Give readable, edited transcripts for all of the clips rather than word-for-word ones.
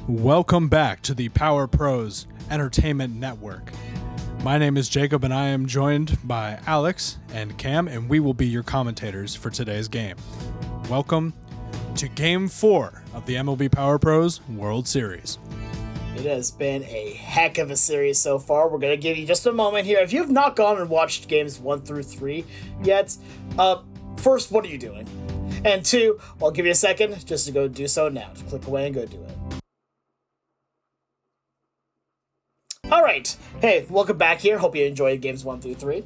Welcome back to the Power Pros Entertainment Network. My name is Jacob and I am joined by Alex and Cam, and we will be your commentators for today's game. Welcome to Game 4 of the MLB Power Pros World Series. It has been a heck of a series so far. We're going to give you just a moment here. If you've not gone and watched games 1 through 3 yet, first, what are you doing? And 2, I'll give you a second just to go do so now. Just click away and go do it. Alright, hey, welcome back here. Hope you enjoyed games 1 through 3.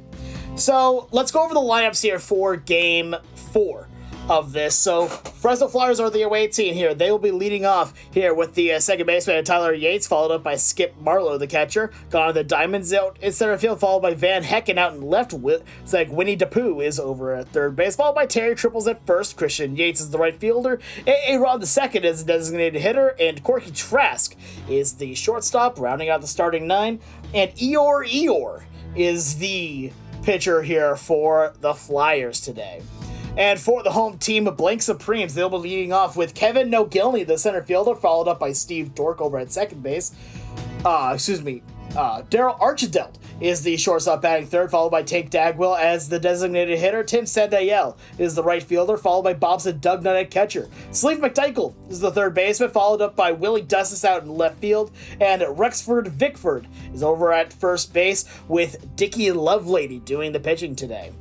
So, let's go over the lineups here for game 4 of this. So, Fresno Flyers are the away team here. They will be leading off here with the second baseman Tyler Yates, followed up by Skip Marlowe, the catcher. Gone are the Diamonds out in center field, followed by Van Hecken out in left. It's like Winnie DePoo is over at third base, followed by Terry Triples at first. Christian Yates is the right fielder. A. Rod the second is the designated hitter, and Corky Trask is the shortstop, rounding out the starting 9. And Eeyore is the pitcher here for the Flyers today. And for the home team of Blank Supremes, they'll be leading off with Kevin Nogilny, the center fielder, followed up by Steve Dork over at second base. Daryl Archidelt is the shortstop batting third, followed by Tank Dagwell as the designated hitter. Tim Sandael is the right fielder, followed by Bobson Dugnut at catcher. Sleeve McDykel is the third baseman, followed up by Willie Dustis out in left field. And Rexford Vickford is over at first base with Dickie Lovelady doing the pitching today.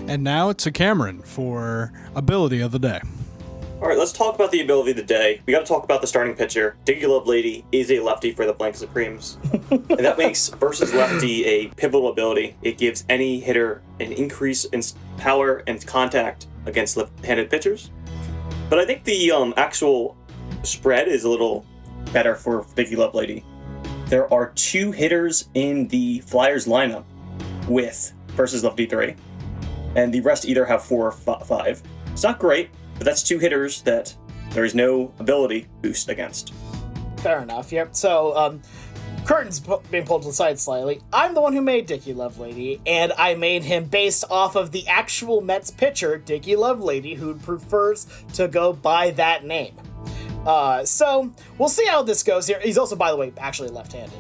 And now to Cameron for ability of the day. All right, let's talk about the ability of the day. We got to talk about the starting pitcher. Dickie Lovelady is a lefty for the Blank Supremes. And that makes versus lefty a pivotal ability. It gives any hitter an increase in power and contact against left-handed pitchers. But I think the actual spread is a little better for Dickie Lovelady. There are 2 hitters in the Flyers lineup with versus lefty 3. And the rest either have 4 or 5. It's not great, but that's 2 hitters that there is no ability boost against. Fair enough, yep. So, curtains being pulled to the side slightly. I'm the one who made Dickie Lovelady, and I made him based off of the actual Mets pitcher, Dickie Lovelady, who prefers to go by that name. So, we'll see how this goes here. He's also, by the way, actually left-handed.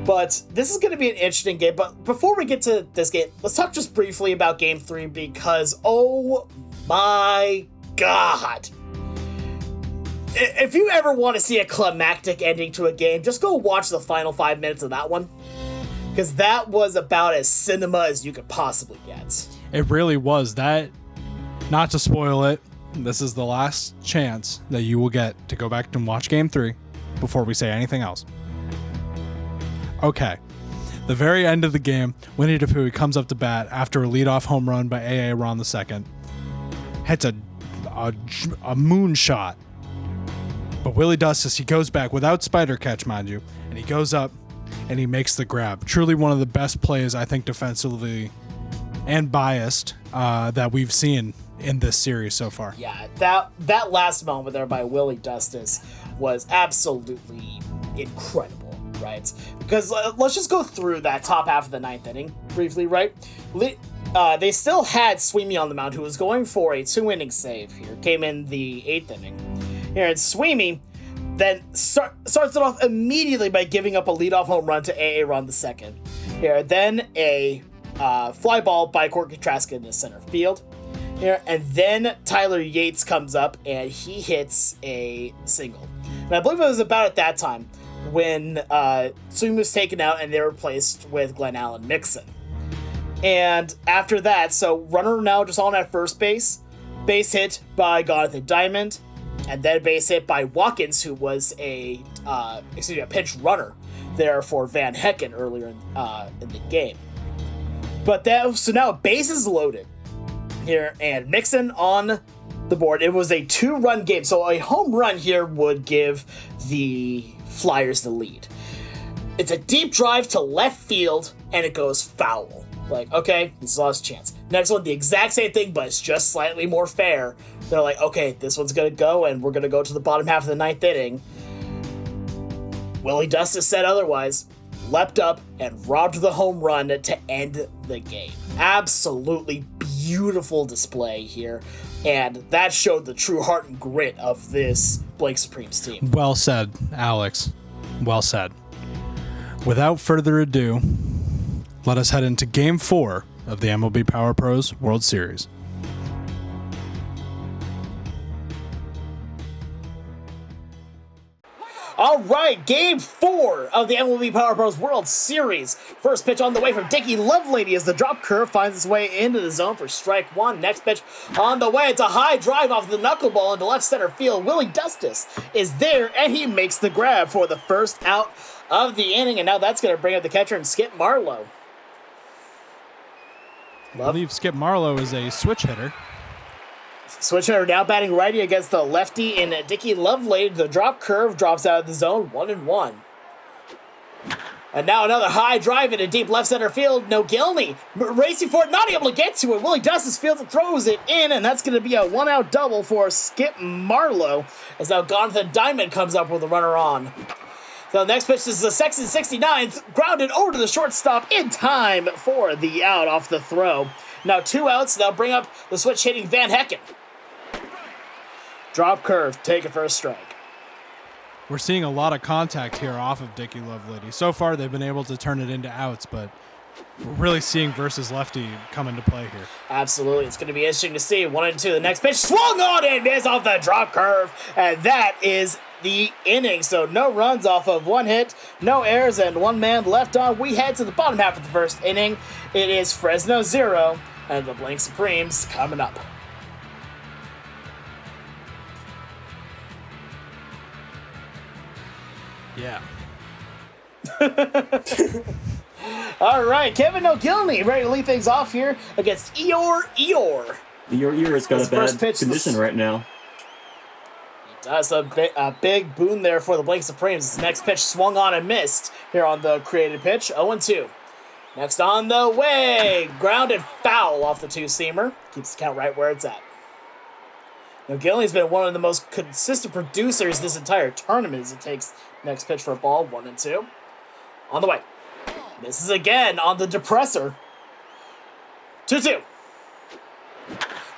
But this is going to be an interesting game. But before we get to this game, let's talk just briefly about Game 3 because, oh my god. If you ever want to see a climactic ending to a game, just go watch the final 5 minutes of that one. Because that was about as cinema as you could possibly get. It really was. That, not to spoil it, this is the last chance that you will get to go back and watch Game 3 before we say anything else. Okay, the very end of the game, Winnie DePoo comes up to bat after a leadoff home run by A. Ron II. Hits a moonshot. But Willie Dustis, he goes back without spider catch, mind you, and he goes up and he makes the grab. Truly one of the best plays, I think, defensively and biased that we've seen in this series so far. Yeah, that last moment there by Willie Dustis was absolutely incredible. Right, because let's just go through that top half of the 9th inning briefly, right? They still had Sweeney on the mound, who was going for a 2-inning save here. Came in the 8th inning. Here, and Sweeney then starts it off immediately by giving up a leadoff home run to A. Ron II. Here, then a fly ball by Corky Trask in the center field. Here, and then Tyler Yates comes up and he hits a single. And I believe it was about at that time when Sweeney was taken out and they were replaced with Glenn Allen Mixon. And after that, so runner now just on at first base hit by Jonathan Diamond, and then base hit by Watkins, who was a pinch runner there for Van Hecken earlier in the game. But so now bases loaded here, and Mixon on the board. It was a 2-run game, so a home run here would give the Flyers the lead. It's a deep drive to left field, and it goes foul. Like, okay, this is lost chance. Next one, the exact same thing, but it's just slightly more fair. They're like, okay, this one's going to go, and we're going to go to the bottom half of the 9th inning. Willie Dustis said otherwise, leapt up and robbed the home run to end the game. Absolutely beautiful display here And that showed the true heart and grit of this Blake Supremes team. Well said, Alex. Well said. Without further ado, let us head into Game 4 of the MLB Power Pros World Series. All right, Game 4 of the MLB Power Pros World Series. First pitch on the way from Dickie Lovelady as the drop curve finds its way into the zone for strike one. Next pitch on the way. It's a high drive off the knuckleball into left center field. Willie Dustis is there, and he makes the grab for the first out of the inning, and now that's going to bring up the catcher and Skip Marlowe. I believe Skip Marlowe is a switch hitter. Switch hitter now batting righty against the lefty in Dickie Lovelady. The drop curve drops out of the zone, 1-1. And now another high drive into deep left center field. No Gilney racing for it, not able to get to it. Willie Dustis fields and throws it in, and that's going to be a one-out double for Skip Marlowe. As now Jonathan Diamond comes up with a runner on. So the next pitch is the Sexton 69th, grounded over to the shortstop in time for the out off the throw. Now 2 outs, they'll bring up the switch hitting Van Hecken. Drop curve, take it for a strike. We're seeing a lot of contact here off of Dickie Lovelady. So far, they've been able to turn it into outs, but we're really seeing versus lefty come into play here. Absolutely. It's going to be interesting to see. 1-2. The next pitch swung on and missed off the drop curve, and that is the inning. So no runs off of one hit, no errors, and one man left on. We head to the bottom half of the first inning. It is Fresno 0, and the Blake Supremes coming up. Yeah. All right, Kevin O'Gilney ready to lead things off here against Eeyore. Your ear has got a bad condition right now. That's a big boon there for the Blake Supremes. This next pitch swung on and missed here on the created pitch, 0-2. Next on the way, grounded foul off the two-seamer. Keeps the count right where it's at. Now, Gilney's been one of the most consistent producers this entire tournament as it takes next pitch for a ball, 1-2. On the way. Misses again on the depressor. 2-2.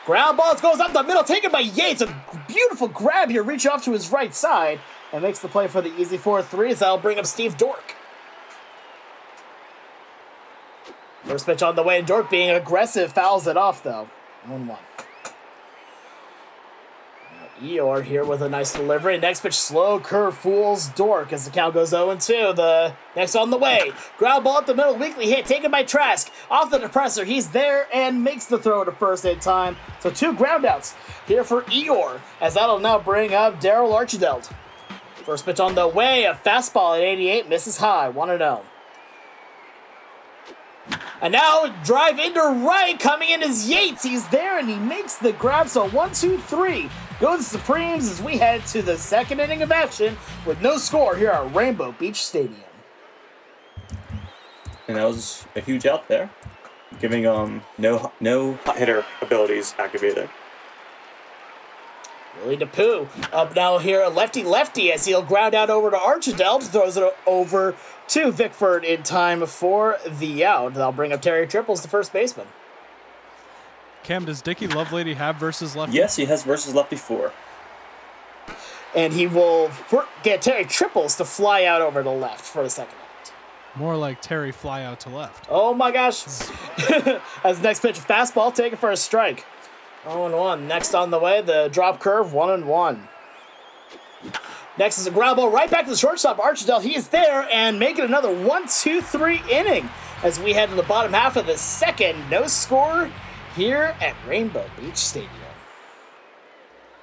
Ground balls goes up the middle, taken by Yates. A beautiful grab here, reach off to his right side, and makes the play for the easy 4-3 as that'll bring up Steve Dork. First pitch on the way, and Dork being aggressive fouls it off though. 1-1. Eeyore here with a nice delivery. Next pitch, slow curve fools Dork as the count goes 0-2. The next on the way. Ground ball up the middle, weakly hit, taken by Trask. Off the depressor, he's there and makes the throw to first in time. So 2 groundouts here for Eeyore, as that'll now bring up Daryl Archideld. First pitch on the way, a fastball at 88, misses high, 1-0. And now drive into right, coming in is Yates. He's there and he makes the grab. So 1-2-3 goes Supremes as we head to the second inning of action with no score here at Rainbow Beach Stadium. And that was a huge out there, giving no hot hitter abilities activated. Willie DePoo up now here, lefty as he'll ground out over to Archideld, throws it over to Vickford in time for the out. That'll bring up Terry Triples, the first baseman. Cam, does Dickie Lovelady have versus lefty? Yes, he has versus lefty 4. And he will get Terry Triples to fly out over to left for the second out. More like Terry fly out to left. Oh my gosh. As the next pitch, fastball taken for a strike. 0-1. Next on the way, the drop curve, 1-1. Next is a ground ball right back to the shortstop, Archidell. He is there and making another 1-2-3 inning as we head to the bottom half of the second. No score here at Rainbow Beach Stadium.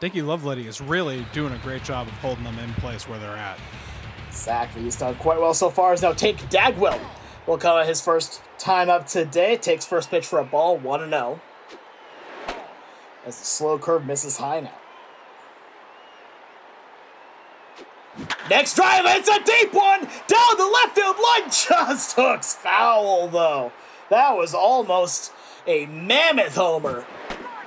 Dickie Lovelady is really doing a great job of holding them in place where they're at. Exactly. He's done quite well so far. As now Tate Dagwell will come at his first time up today. Takes first pitch for a ball, 1-0. As the slow curve misses high now. Next drive, it's a deep one! Down the left field line, just hooks foul, though. That was almost a mammoth homer.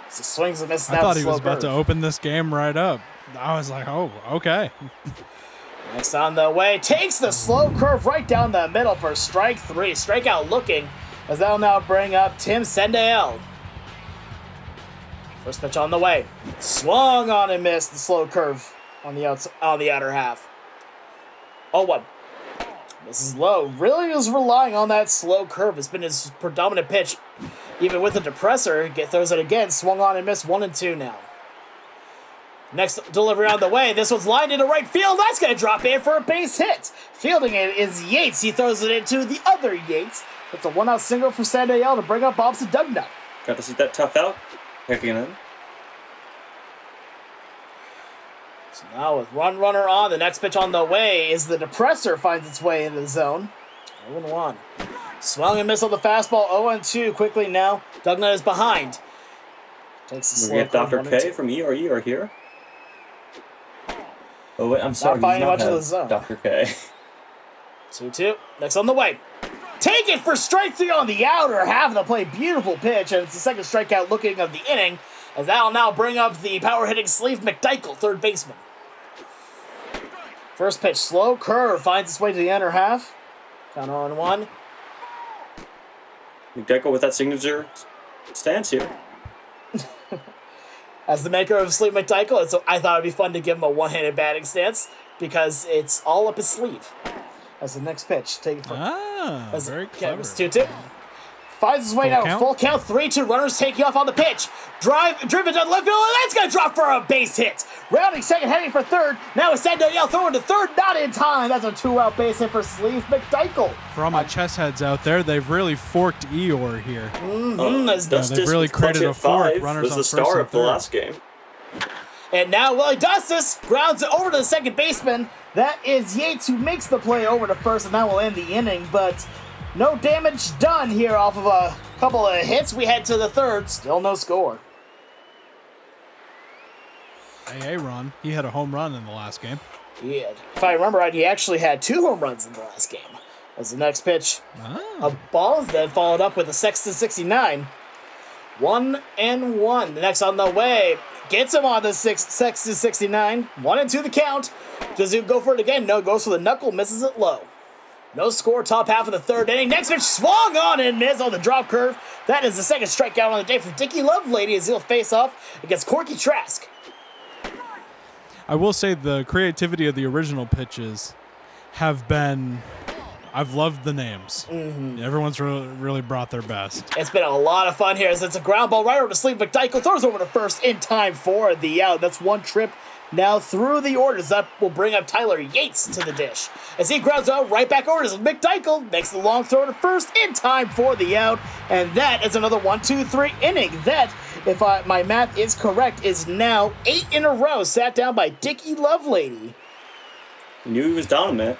So swings and misses. I thought he was about to open this game right up. I was like, oh, okay. Next on the way, takes the slow curve right down the middle for strike 3. Strikeout looking, as that'll now bring up Tim Sendale. First pitch on the way. Swung on and missed. The slow curve on the outer half. 0-1. This is low. Really is relying on that slow curve. It's been his predominant pitch. Even with the depressor, throws it again. Swung on and missed. 1-2 now. Next delivery on the way. This one's lined into right field. That's going to drop in for a base hit. Fielding it is Yates. He throws it into the other Yates. It's a 1-out single for Sandoval to bring up opposite Dugnut. Got to see that tough out. Picking in. So now with runner on, the next pitch on the way is the depressor finds its way into the zone. 0-1. Swung and missed on the fastball. 0-2 quickly now. Dugnut is behind. Takes the We get Dr. K from ERE here. Oh wait, I'm sorry. Not finding much of the zone. Dr. K. 2-2. Next on the way. Take it for strike 3 on the outer half of the plate. Beautiful pitch, and it's the second strikeout looking of the inning, as that'll now bring up the power-hitting Sleeve McDykel, third baseman. First pitch, slow curve, finds its way to the inner half. Count 0-1. McDykel with that signature stance here. As the maker of Sleeve McDykel, I thought it'd be fun to give him a one-handed batting stance because it's all up his sleeve. As the next pitch, take it from very clever. 2-2. Finds his way now. Full count, 3-2. Runners taking off on the pitch. Driven down left field, and that's going to drop for a base hit. Rounding second, heading for third. Now it's Sandoval throwing to third, not in time. That's a 2-out base hit for Sleeve McDykel. For all my chess heads out there, they've really forked Eeyore here. They've really created a fork. Runners was the star of the last game. And now Willie Dustis grounds it over to the second baseman. That is Yates, who makes the play over to first, and that will end the inning. But no damage done here off of a couple of hits. We head to the third. Still no score. Hey, Ron. He had a home run in the last game. He had, if I remember right, he actually had 2 home runs in the last game. As the next pitch, a ball then followed up with a Sexton 69. 1-1. The next on the way. Gets him on the Sexton 69. 1-2 the count. Does he go for it again? No, goes for the knuckle, misses it low. No score, top half of the third inning. Next pitch swung on and missed on the drop curve. That is the second strikeout on the day for Dickie Lovelady as he'll face off against Corky Trask. I will say the creativity of the original pitches have been... I've loved the names. Everyone's really brought their best. It's been a lot of fun here as it's a ground ball right over to Sleeve McDykel. Throws over to first in time for the out. That's one trip now through the orders. That will bring up Tyler Yates to the dish. As he grounds out right back over to McDykel. Makes the long throw to first in time for the out. And that is another 1-2-3 inning. That, if my math is correct, is now 8 in a row sat down by Dickie Lovelady. We knew he was dominant.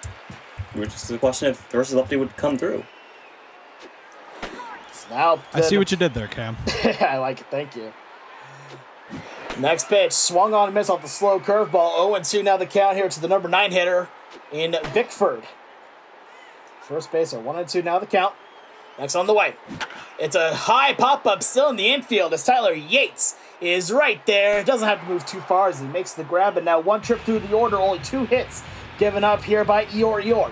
It was just a question if versus lefty would come through. Now I see what you did there, Cam. I like it. Thank you. Next pitch, swung on and missed off the slow curveball. 0-2 now the count here to the number 9 hitter in Bickford. First baser, 1-2 now the count. Next on the way. It's a high pop-up still in the infield as Tyler Yates is right there. Doesn't have to move too far as he makes the grab, and now one trip through the order, only 2 hits given up here by Eeyore.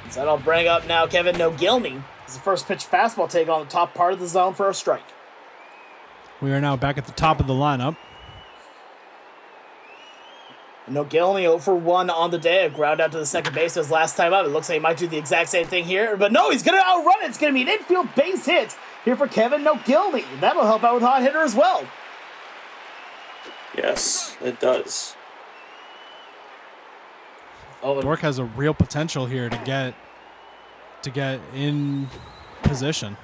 So that'll bring up now Kevin Nogilny. It's the first pitch fastball take on the top part of the zone for a strike. We are now back at the top of the lineup. Nogilny 0 for 1 on the day. A ground out to the second base as last time up. It looks like he might do the exact same thing here. But no, he's going to outrun it. It's going to be an infield base hit here for Kevin Nogilny. That'll help out with hot hitter as well. Yes, it does. Dork has a real potential here to get in position.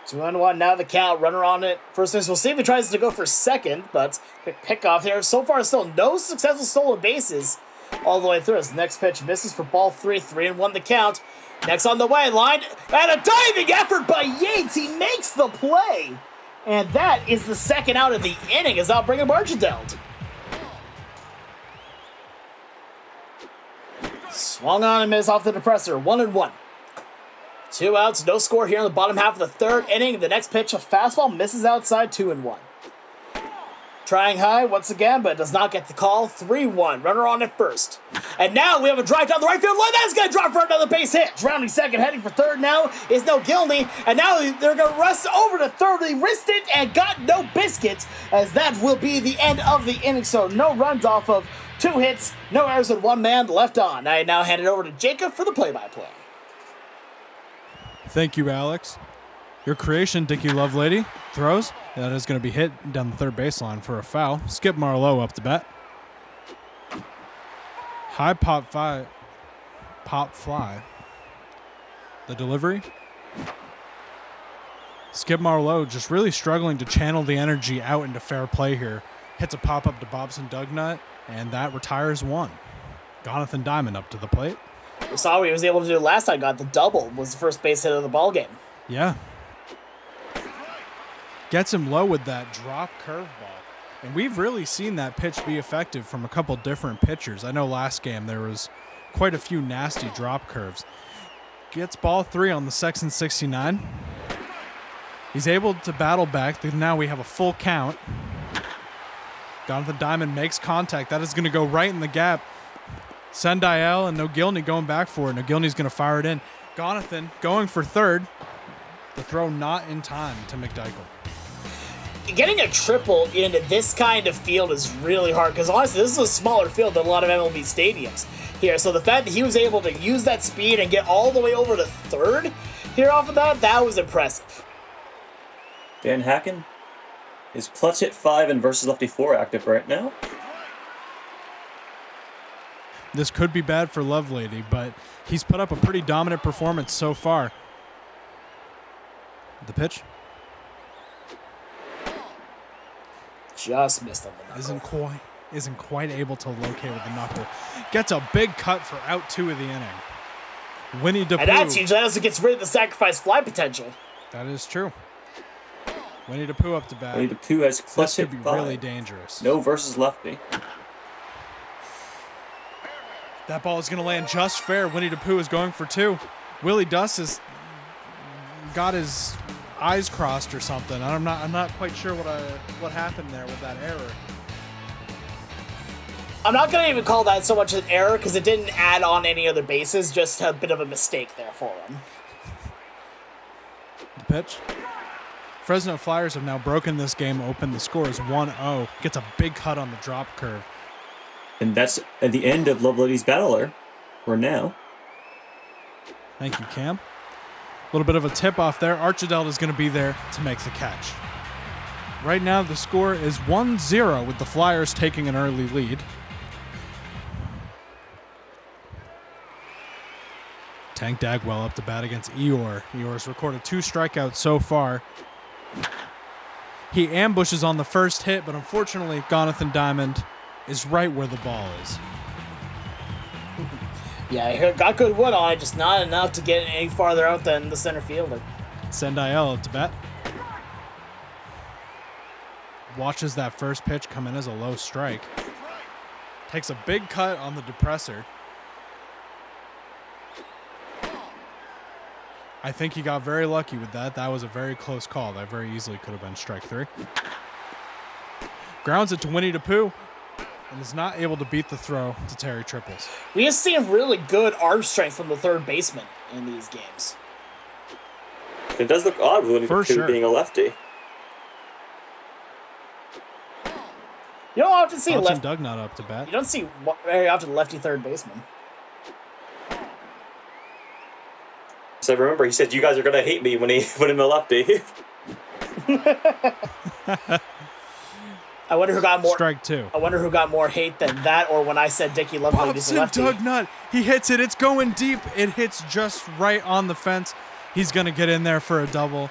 2-1 now the count. Runner on it. First base. We'll see if he tries to go for second, but quick pick off here. So far, still no successful stolen bases all the way through. His next pitch misses for ball 3. 3-1 the count. Next on the way, line and a diving effort by Yates. He makes the play, and that is the second out of the inning. As I'll bring him Archideld. Swung on and missed off the depressor. 1-1. 2 outs, no score here in the bottom half of the third inning. The next pitch, a fastball, misses outside. 2-1. Trying high once again, but does not get the call. 3-1. Runner on at first. And now we have a drive down the right field line. That's going to drop for another base hit. Rounding second, heading for third now is no Gilney. And now they're going to rush over to third. They wrist it and got no biscuits, as that will be the end of the inning. So no runs off of 2 hits, no errors, and 1 man left on. I now hand it over to Jacob for the play-by-play. Thank you, Alex. Your creation, Dicky Lovelady, throws. That is going to be hit down the third baseline for a foul. Skip Marlowe up to bat. High pop fly. The delivery. Skip Marlowe just really struggling to channel the energy out into fair play here. Hits a pop-up to Bobson Dugnut, and that retires 1. Jonathan Diamond up to the plate. We saw what he was able to do last time. Got the double. Was the first base hit of the ball game. Yeah. Gets him low with that drop curveball. And we've really seen that pitch be effective from a couple different pitchers. I know last game there was quite a few nasty drop curves. Gets ball 3 on the Sexton 69. He's able to battle back. Now we have a full count. Jonathan Diamond makes contact. That is going to go right in the gap. Sendiel and Nogilny going back for it. Nogilny's going to fire it in. Jonathan going for third. The throw not in time to McDykel. Getting a triple into this kind of field is really hard, because honestly, this is a smaller field than a lot of MLB stadiums here. So the fact that he was able to use that speed and get all the way over to third here off of that was impressive. Van Hacken is clutch hit 5 and versus lefty 4 active right now. This could be bad for Lovelady, but he's put up a pretty dominant performance so far. The pitch. Just missed on the knuckle. Isn't quite able to locate with the knuckle. Gets a big cut for out 2 of the inning. Winnie DePoo. And that's huge. That also gets rid of the sacrifice fly potential. That is true. Winnie DePoo up to bat. Winnie DePoo has clutch This hit could be 5. really dangerous. No versus lefty. That ball is going to land just fair. Winnie DePoo is going for 2. Willie Dust has got his eyes crossed or something. I'm not quite sure what happened there with that error. I'm not going to even call that so much an error, because it didn't add on any other bases, just a bit of a mistake there for him. The pitch. Fresno Flyers have now broken this game open. The score is 1-0. Gets a big cut on the drop curve. And that's at the end of Lovelady's battler for now. Thank you, Cam. A little bit of a tip-off there. Archideld is going to be there to make the catch. Right now, the score is 1-0 with the Flyers taking an early lead. Tank Dagwell up to bat against Eeyore. Eeyore's recorded 2 strikeouts so far. He ambushes on the first hit, but unfortunately, Jonathan Diamond is right where the ball is. Yeah, he got good wood on it, just not enough to get any farther out than the center fielder. Sendiel up to bat. Watches that first pitch come in as a low strike. Takes a big cut on the depressor. I think he got very lucky with that. That was a very close call. That very easily could have been strike 3. Grounds it to Winnie DePoo and is not able to beat the throw to Terry Triples. We have seen really good arm strength from the third baseman in these games. It does look odd with Winnie For DePoo sure. being a lefty. You don't often see Bobson Dugnut up to bat. You don't see very often lefty third baseman. So remember, he said you guys are gonna hate me when he put him a lefty. I wonder who got more. Strike 2. I wonder who got more hate than that, or when I said Dicky Lovelady is a Bobson lefty. Dugnut. He hits it. It's going deep. It hits just right on the fence. He's going to get in there for a double.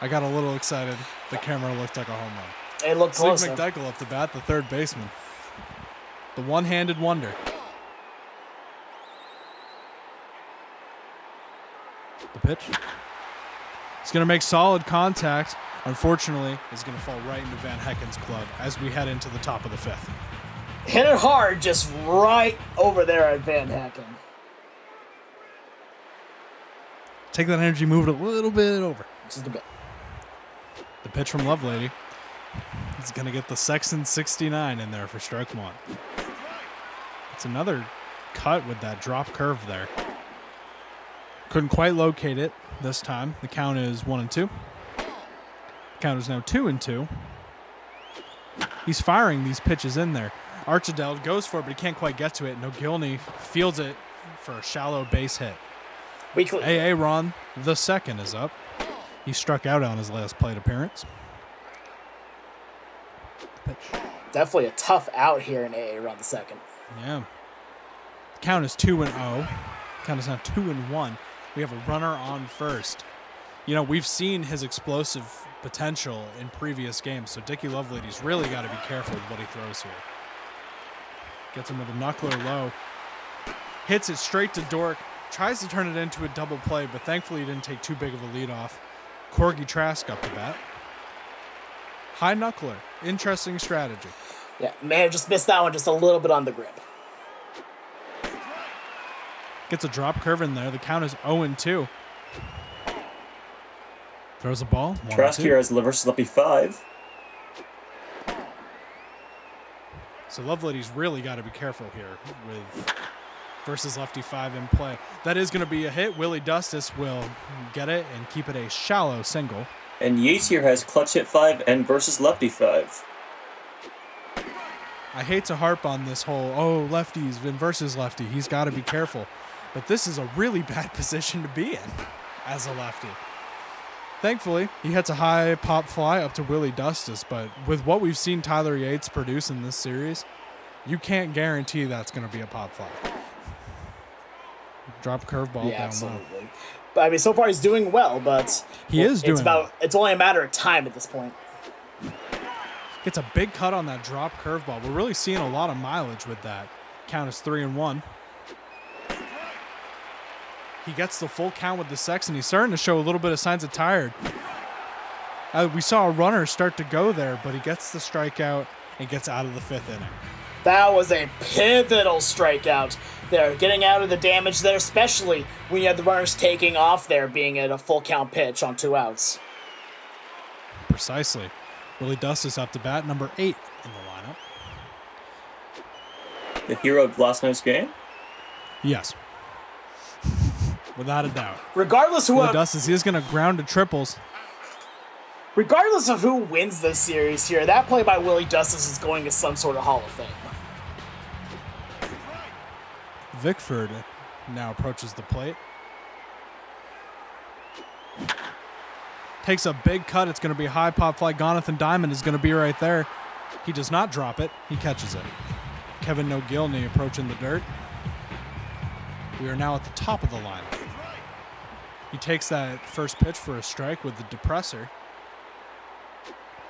I got a little excited. The camera looked like a home run. It looked Slick close. McDykel up to bat, the third baseman. The one-handed wonder. The pitch. He's going to make solid contact. Unfortunately, is going to fall right into Van Hecken's glove as we head into the top of the 5th. Hit it hard, just right over there at Van Hecken. Take that energy, move it a little bit over. Just a bit. The pitch from Lovelady. He's going to get the Sexton 69 in there for strike 1. It's another cut with that drop curve there. Couldn't quite locate it this time. The count is 1-2. The count is now 2-2. He's firing these pitches in there. Archidel goes for it, but he can't quite get to it. Nogilny fields it for a shallow base hit. Weekly. Aaron the second is up. He struck out on his last plate appearance. Pitch. Definitely a tough out here in Aaron the second. Yeah. The count is 2-0. Count is now 2-1. We have a runner on first. You know, we've seen his explosive potential in previous games, so Dickie Lovelady's really got to be careful with what he throws here. Gets him with a knuckler low. Hits it straight to Dork. Tries to turn it into a double play, but thankfully he didn't take too big of a lead off. Corgi Trask up to bat. High knuckler. Interesting strategy. Yeah, may have just missed that one just a little bit on the grip. Gets a drop curve in there. The count is 0-2. Throws a ball. Trask here has versus lefty 5. So Lovelady's really got to be careful here with versus lefty 5 in play. That is going to be a hit. Willie Dustis will get it and keep it a shallow single. And Yates here has clutch hit 5 and versus lefty 5. I hate to harp on this whole, lefties versus lefty. He's got to be careful. But this is a really bad position to be in as a lefty. Thankfully, he hits a high pop fly up to Willie Dustis, but with what we've seen Tyler Yates produce in this series, you can't guarantee that's going to be a pop fly. Drop curveball down Absolutely. low. But I mean, so far he's doing well, but it's only a matter of time at this point. Gets a big cut on that drop curveball. We're really seeing a lot of mileage with that. Count is 3-1. He gets the full count with the Sexton. He's starting to show a little bit of signs of tired. We saw a runner start to go there, but he gets the strikeout and gets out of the 5th inning. That was a pivotal strikeout there, getting out of the damage there, especially when you had the runners taking off there, being at a full count pitch on 2 outs. Precisely. Willie Dustis up to bat, number 8 in the lineup. The hero of last night's game? Yes. Without a doubt. Regardless Willie Dustis is going to ground to triples. Regardless of who wins this series here, that play by Willie Dustis is going to some sort of Hall of Fame. Vickford now approaches the plate. Takes a big cut. It's going to be a high pop fly. Jonathan Diamond is going to be right there. He does not drop it. He catches it. Kevin Nogilny approaching the dirt. We are now at the top of the line. He takes that first pitch for a strike with the depressor.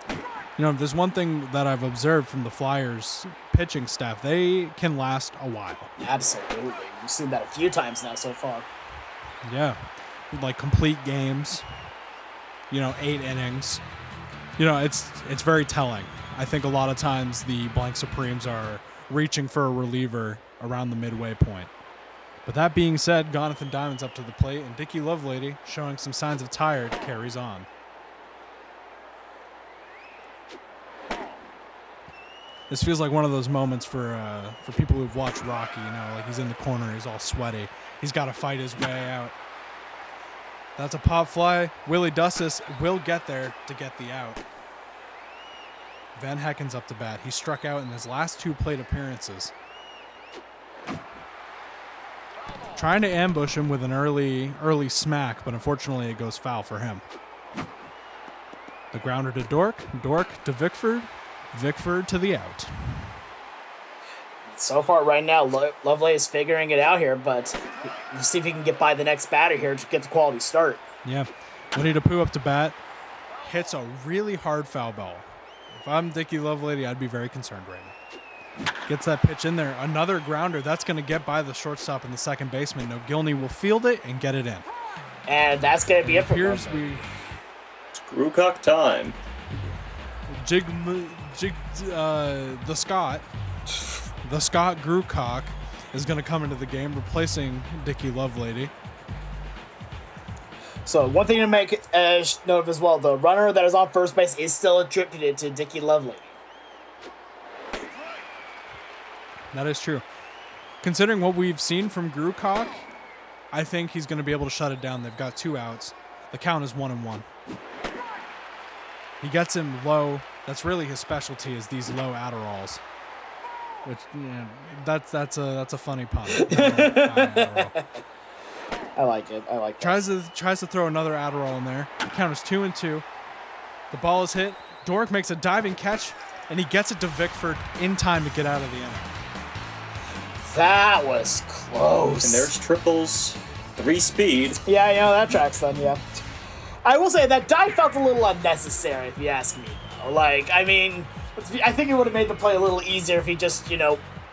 You know, if there's one thing that I've observed from the Flyers pitching staff, they can last a while. Absolutely. We've seen that a few times now so far. Yeah. Like complete games, 8 innings. It's very telling. I think a lot of times the Blank Supremes are reaching for a reliever around the midway point. But that being said, Jonathan Diamond's up to the plate, and Dickie Lovelady, showing some signs of tired, carries on. This feels like one of those moments for people who've watched Rocky, like he's in the corner, he's all sweaty. He's got to fight his way out. That's a pop fly. Willie Dustis will get there to get the out. Van Hecken's up to bat. He struck out in his last 2 plate appearances. Trying to ambush him with an early smack, but unfortunately it goes foul for him. The grounder to Dork to Vickford, Vickford to the out. So far right now, Lovely is figuring it out here, but we'll see if he can get by the next batter here to get the quality start. Yeah. Winnie DePoo up to bat. Hits a really hard foul ball. If I'm Dickie Lovelady, I'd be very concerned right now. Gets that pitch in there. Another grounder. That's going to get by the shortstop and the second baseman. Nogilny will field it and get it in. And that's going to be it for It's Grewcock time. The Scott Grewcock is going to come into the game, replacing Dickie Lovelady. So one thing to make note of as well, the runner that is on first base is still attributed to Dickie Lovelady. That is true. considering what we've seen from Grukok, I think he's going to be able to shut it down. They've got 2 outs. The count is 1-1. He gets him low. That's really his specialty, is these low Adderalls. Which, yeah, that's a funny pun. I like it. I like that. Tries to throw another Adderall in there. The count is 2-2. The ball is hit. Doric makes a diving catch, and he gets it to Vickford in time to get out of the inning. That was close. And there's triples, 3 speed. Yeah, that tracks then, yeah. I will say that dive felt a little unnecessary, if you ask me. Like, I mean, I think it would have made the play a little easier if he just,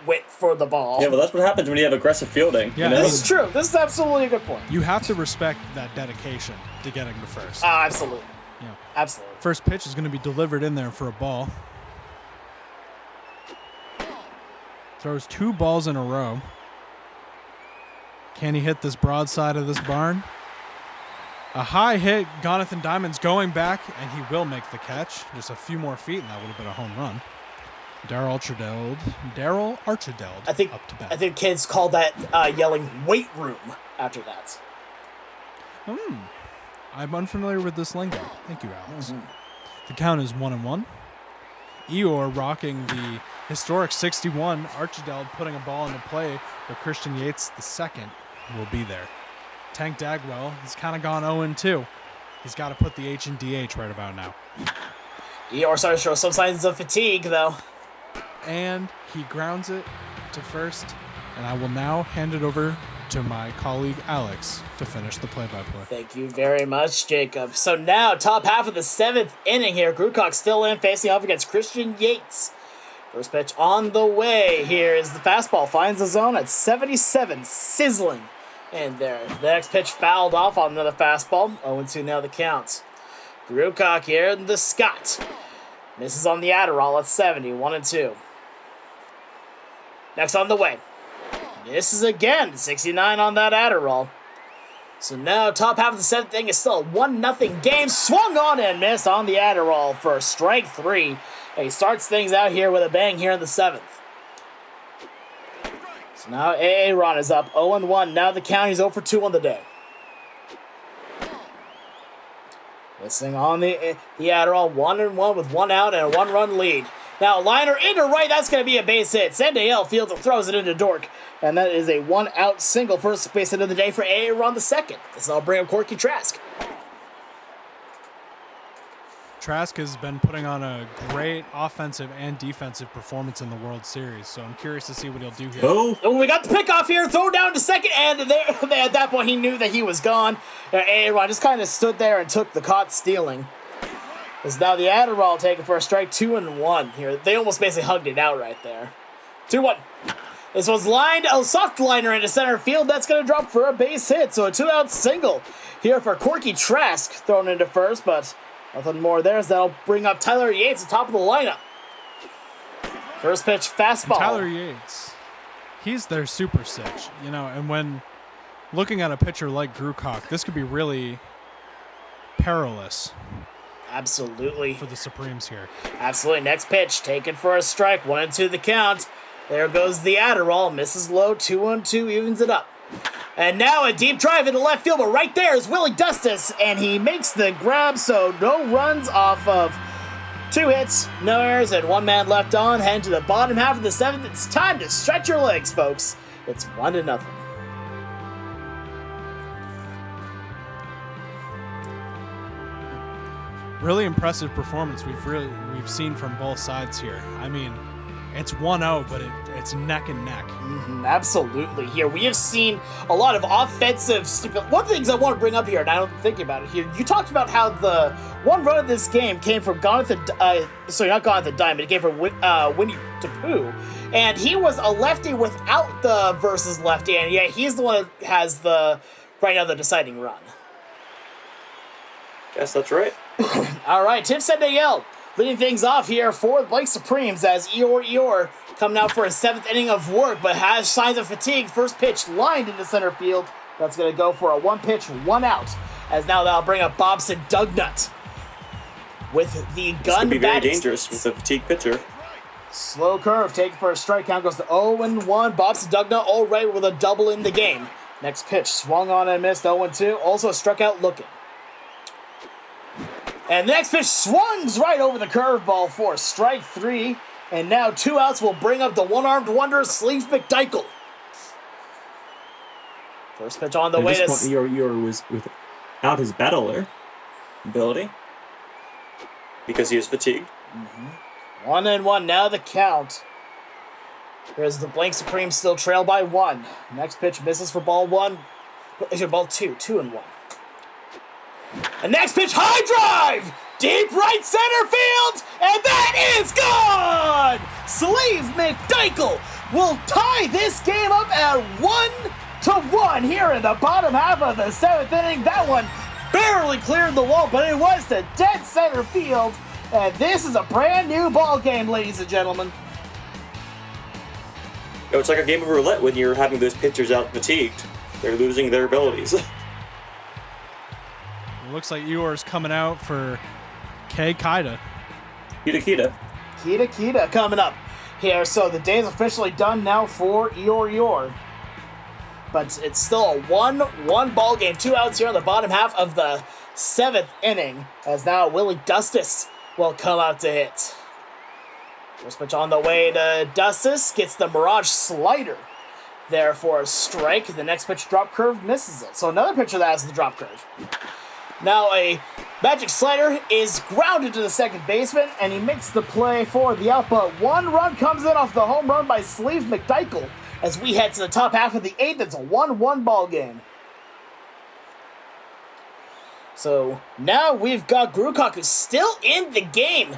went for the ball. Yeah, but that's what happens when you have aggressive fielding. Yeah, This is true. This is absolutely a good point. You have to respect that dedication to getting to first. Absolutely. Yeah. Absolutely. First pitch is going to be delivered in there for a ball. Throws 2 balls in a row. Can he hit this broadside of this barn? A high hit. Jonathan Diamond's going back, and he will make the catch. Just a few more feet, and that would have been a home run. Daryl Archideld. Up to bat. I think kids call that yelling "weight room" after that. I'm unfamiliar with this lingo. Thank you, Alex. The count is 1-1. Eeyore rocking the historic 61. Archideld putting a ball into play, but Christian Yates II will be there. Tank Dagwell has kind of gone 0-2. He's got to put the H in DH right about now. Eeyore starting to show some signs of fatigue, though. And he grounds it to first, and I will now hand it over to my colleague Alex to finish the play-by-play. Thank you very much, Jacob. So now, top half of the 7th inning here. Grukok still in, facing off against Christian Yates. First pitch on the way. Here is the fastball. Finds the zone at 77, sizzling in there. The next pitch fouled off on another fastball. 0-2 now the count. Grukok here in the Scott. Misses on the Adderall at 70, 1-2. Next on the way. Misses again, 69 on that Adderall. So now, top half of the 7th inning is still a 1-0 game. Swung on and missed on the Adderall for strike 3. And he starts things out here with a bang here in the 7th. So now Aaron is up 0-1. Now the count, he's 0-2 on the day. Missing on the Adderall, 1-1 with 1 out and a 1-run lead. Now, liner into right, that's going to be a base hit. Sandael fields and throws it into Dork. And that is a 1-out single, first base hit of the day for Aaron II. This will bring up Corky Trask. Trask has been putting on a great offensive and defensive performance in the World Series, so I'm curious to see what he'll do here. Oh, we got the pickoff here, throw down to second, and there, at that point he knew that he was gone. Aaron just kind of stood there and took the caught stealing. Is now the Adderall taken for a strike, 2-1 here. They almost basically hugged it out right there. 2-1. This was lined, a soft liner into center field. That's going to drop for a base hit, so a 2-out single here for Corky Trask, thrown into first, but nothing more there, as that'll bring up Tyler Yates at the top of the lineup. First pitch, fastball. And Tyler Yates, he's their super sitch, and when looking at a pitcher like Grukok, this could be really perilous. Absolutely. For the Supremes here. Absolutely. Next pitch, taken for a strike, 1-2 the count. There goes the Adderall, misses low, 2-2, evens it up. And now a deep drive into left field, but right there is Willie Dustis, and he makes the grab, so no runs off of 2 hits, no errors, and 1 man left on. Heading to the bottom half of the 7th. It's time to stretch your legs, folks. It's 1-0. Really impressive performance we've seen from both sides here. I mean, it's 1-0, but it's neck and neck. Absolutely. Here, we have seen a lot of offensive... One of the things I want to bring up here, and I don't think about it here, you talked about how the one run of this game came from not Jonathan Diamond, it came from Winnie Tapu, and he was a lefty without the versus lefty, and yeah, he's the one that has right now the deciding run. Yes, that's right. All right, Tim Sandael leading things off here for the Blake Supremes as Eeyore coming out for a 7th inning of work, but has signs of fatigue. First pitch lined into center field. That's going to go for a 1-pitch, 1 out. As now that'll bring up Bobson Dugnut with the gun. This could be very batting dangerous stance. with a fatigue pitcher. Slow curve, taken for a strike. Count goes to 0-1. Bobson Dugna already with a double in the game. Next pitch, swung on and missed, 0-2. Also struck out looking. And the next pitch swings right over the curveball for strike 3. And now 2 outs will bring up the one-armed wonder, Sleeve McDykel. First pitch on the way to... Yor was without his battler ability. Because he was fatigued. 1-1, now the count. Here's the Blank Supreme still trailed by 1. Next pitch misses for ball 1. Ball 2, 2-1. And next pitch, high drive! Deep right center field, and that is gone! Sleeve McDykel will tie this game up at 1-1 here in the bottom half of the 7th inning. That one barely cleared the wall, but it was to dead center field. And this is a brand new ball game, ladies and gentlemen. It's like a game of roulette when you're having those pitchers out fatigued. They're losing their abilities. It looks like Eeyore's coming out for K. Kaida. Kita. Kita coming up here. So the day is officially done now for Eeyore. But it's still a 1-1 ball game. 2 outs here on the bottom half of the 7th inning. As now Willie Dustis will come out to hit. First pitch on the way to Dustis. Gets the Mirage slider there for a strike. The next pitch, drop curve, misses it. So another pitcher that has the drop curve. Now a magic slider is grounded to the second baseman, and he makes the play for the out, but 1 run comes in off the home run by Sleeve McDykel as we head to the top half of the 8th. It's a 1-1 ball game. So now we've got Grukak, who's still in the game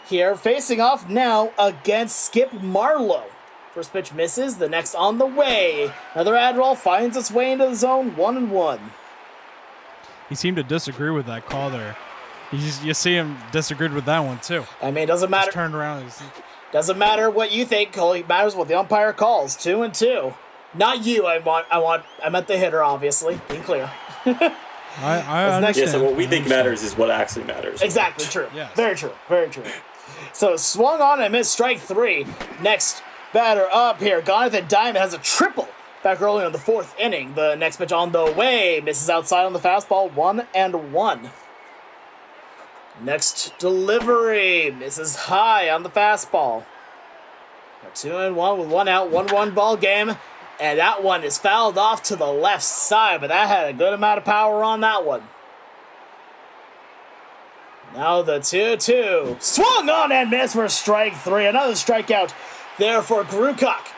here, facing off now against Skip Marlowe. First pitch misses, the next on the way. Another Adderall finds its way into the zone, 1-1. He seemed to disagree with that call there. You see him disagreed with that one too. I mean, it doesn't matter. Just turned around. Doesn't matter what you think. It matters what the umpire calls. 2-2. Not you. I meant the hitter, obviously. Being clear. I understand. Yeah, so what we think matters is what actually matters. Exactly, true. Yes. Very true. Very true. So swung on and missed, strike 3. Next batter up here, Jonathan Diamond has a triple back early in the 4th inning. The next pitch on the way, misses outside on the fastball, 1-1. Next delivery, misses high on the fastball. A 2-1 with 1 out, 1-1 ball game. And that one is fouled off to the left side, but that had a good amount of power on that one. Now the 2-2. Swung on and missed for strike 3. Another strikeout there for Grukak.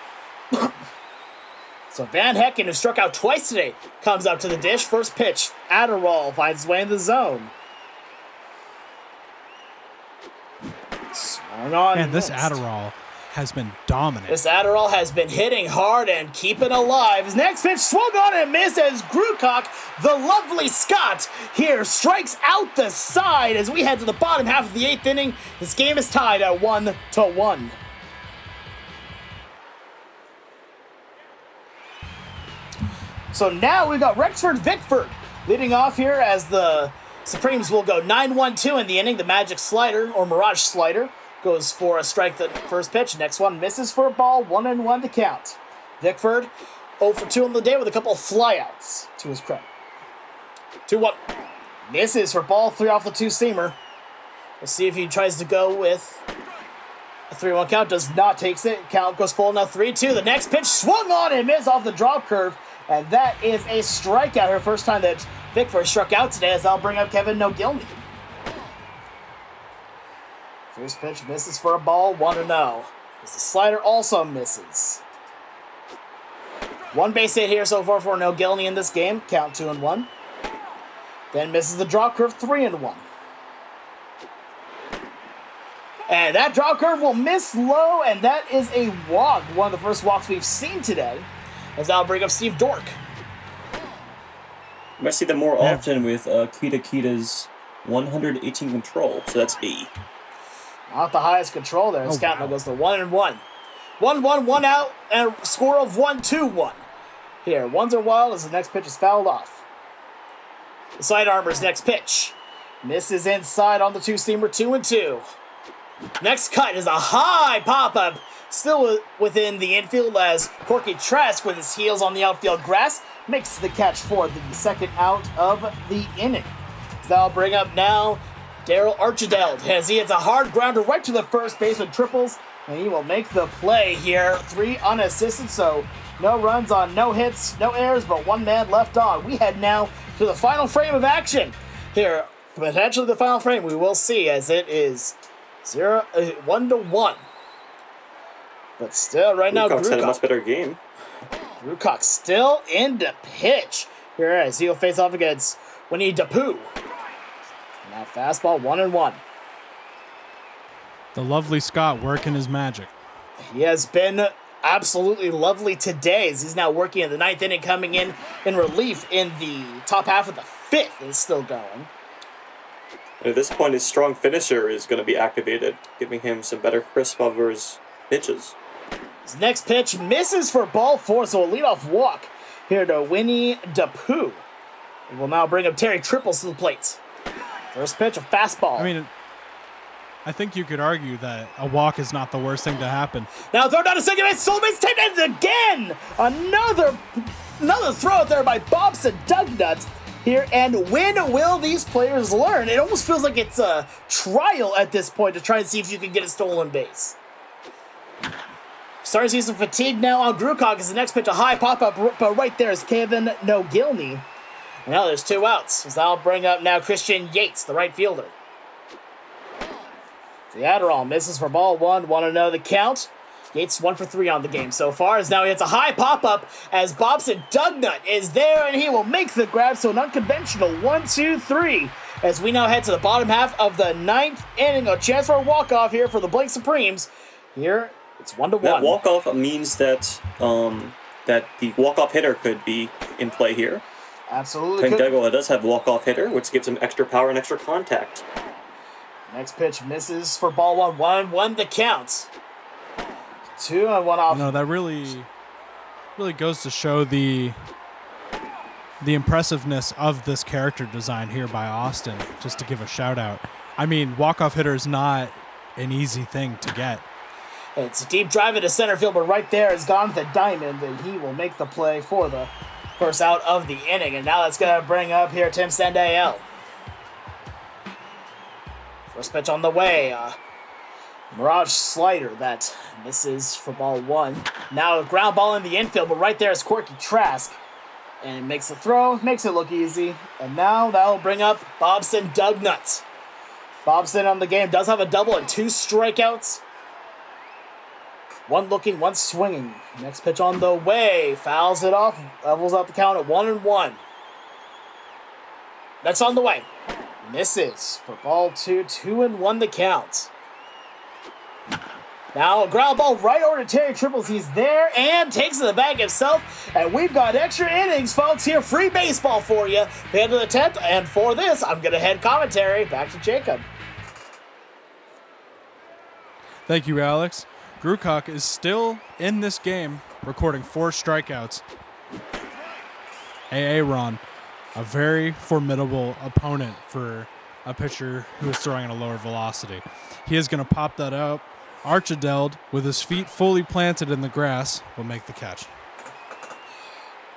So Van Hecken, who struck out twice today, comes up to the dish. First pitch, Adderall finds his way in the zone. Swung on Man, this missed. Adderall has been dominant. This Adderall has been hitting hard and keeping alive. His next pitch swung on and missed as Grukak, the lovely Scot, here strikes out the side as we head to the bottom half of the 8th inning. This game is tied at 1-1. So now we've got Rexford Vickford leading off here as the Supremes will go 9-1-2 in the inning. The Magic slider, or Mirage slider, goes for a strike the first pitch. Next one misses for a ball, 1-1 to count. Vickford 0-for-2 on the day with a couple of flyouts to his credit. 2-1. Misses for ball 3 off the 2-seamer. We'll see if he tries to go with a 3-1 count. Does not, takes it. Count goes full now, 3-2. The next pitch swung on and missed off the drop curve. And that is a strikeout. Her first time that Vickford struck out today, as I'll bring up Kevin Nogilny. First pitch misses for a ball, 1-0. As the slider also misses. One base hit here so far for Nogilny in this game. Count 2-1. Then misses the drop curve, 3-1. And that drop curve will miss low, and that is a walk. One of the first walks we've seen today. As I'll bring up Steve Dork. You might see them more often with Kita's 118 control, so that's E. Not the highest control there. His count now goes to 1-1. 1-1, 1 out, and a score of 1-2-1. Here, ones are wild as the next pitch is fouled off. The side armor's next pitch. Misses inside on the 2-seamer, 2-2. Next cut is a high pop-up, still within the infield as Corky Trask with his heels on the outfield grass makes the catch for the second out of the inning. So that'll bring up now Daryl Archideld as he hits a hard grounder right to the first baseman triples, and he will make the play here. 3 unassisted, so no runs on no hits, no errors, but 1 man left on. We head now to the final frame of action here. Potentially the final frame, we will see, as it is 1-1. But still, right now, Grewcock's had a much better game. Grewcock still in the pitch here as he'll face off against Winnie DePoo. Now fastball 1-1. The lovely Scott working his magic. He has been absolutely lovely today as he's now working in the 9th inning, coming in relief in the top half of the 5th is still going. At this point, his strong finisher is going to be activated, giving him some better crisp over his pitches. His next pitch misses for ball 4, so a leadoff walk here to Winnie DePoo. It will now bring up Terry Triples to the plate. First pitch, a fastball. I mean, I think you could argue that a walk is not the worst thing to happen. Now throw down to second base, solo base tape, and again! Another throw out there by Bobson Dugnut here, and when will these players learn? It almost feels like it's a trial at this point to try and see if you can get a stolen base. Starting to see some fatigue now on Grewcock as the next pitch, a high pop-up, but right there is Kevin Nogilny. And now there's 2 outs, as that'll bring up now Christian Yates, the right fielder. The Adderall misses for ball 1, 1-0 the count. Yates 1 for 3 on the game so far, as now he hits a high pop-up as Bobson Dugnut is there, and he will make the grab, so an unconventional 1-2-3. As we now head to the bottom half of the 9th inning, a chance for a walk-off here for the Blake Supremes. Here, it's 1-1. That walk-off means that that the walk-off hitter could be in play here. Absolutely. Pregame does have walk-off hitter, which gives him extra power and extra contact. Next pitch misses for ball 1, 1-1 the count. 2-1 off. No, that really goes to show the impressiveness of this character design here by Austin, just to give a shout out. I mean, walk-off hitter is not an easy thing to get. It's a deep drive into center field, but right there is gone the diamond, and he will make the play for the first out of the inning. And now that's going to bring up here Tim Sandael. First pitch on the way. Mirage slider that misses for ball 1. Now a ground ball in the infield, but right there is Corky Trask. And makes the throw, makes it look easy. And now that'll bring up Bobson Dugnut. Bobson on the game does have a double and 2 strikeouts. 1 looking, 1 swinging. Next pitch on the way. Fouls it off, levels out the count at 1-1. Next on the way. Misses for ball 2, 2-1 the count. Now a ground ball right over to Terry Triples. He's there and takes it to the bag himself. And we've got extra innings, folks, here. Free baseball for you. The end of the 10th. And for this, I'm going to head commentary back to Jacob. Thank you, Alex. Grewcock is still in this game, recording 4 strikeouts. Ron, a very formidable opponent for a pitcher who is throwing at a lower velocity. He is going to pop that up. Archideld, with his feet fully planted in the grass, will make the catch.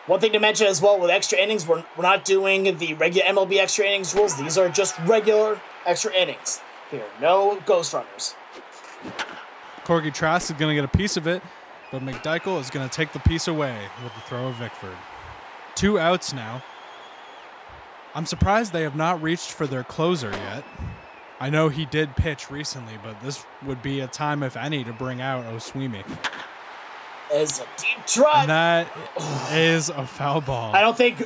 One thing to mention as well with extra innings, we're not doing the regular MLB extra innings rules. These are just regular extra innings here. No ghost runners. Corky Trask is going to get a piece of it, but McDykel is going to take the piece away with the throw of Vickford. 2 outs now. I'm surprised they have not reached for their closer yet. I know he did pitch recently, but this would be a time, if any, to bring out Oswimi. Is a deep drive. And that is a foul ball. I don't think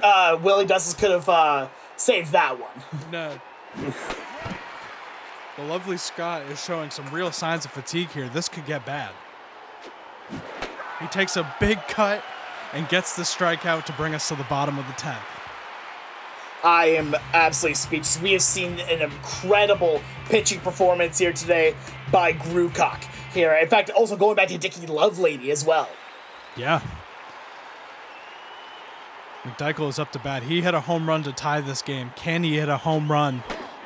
Willie Dustis could have saved that one. No. The lovely Scott is showing some real signs of fatigue here. This could get bad. He takes a big cut and gets the strikeout to bring us to the bottom of the 10th. I am absolutely speechless. We have seen an incredible pitching performance here today by Grewcock here. In fact, also going back to Dickie Lovelady as well. Yeah. McDykel is up to bat. He hit a home run to tie this game. Can he hit a home run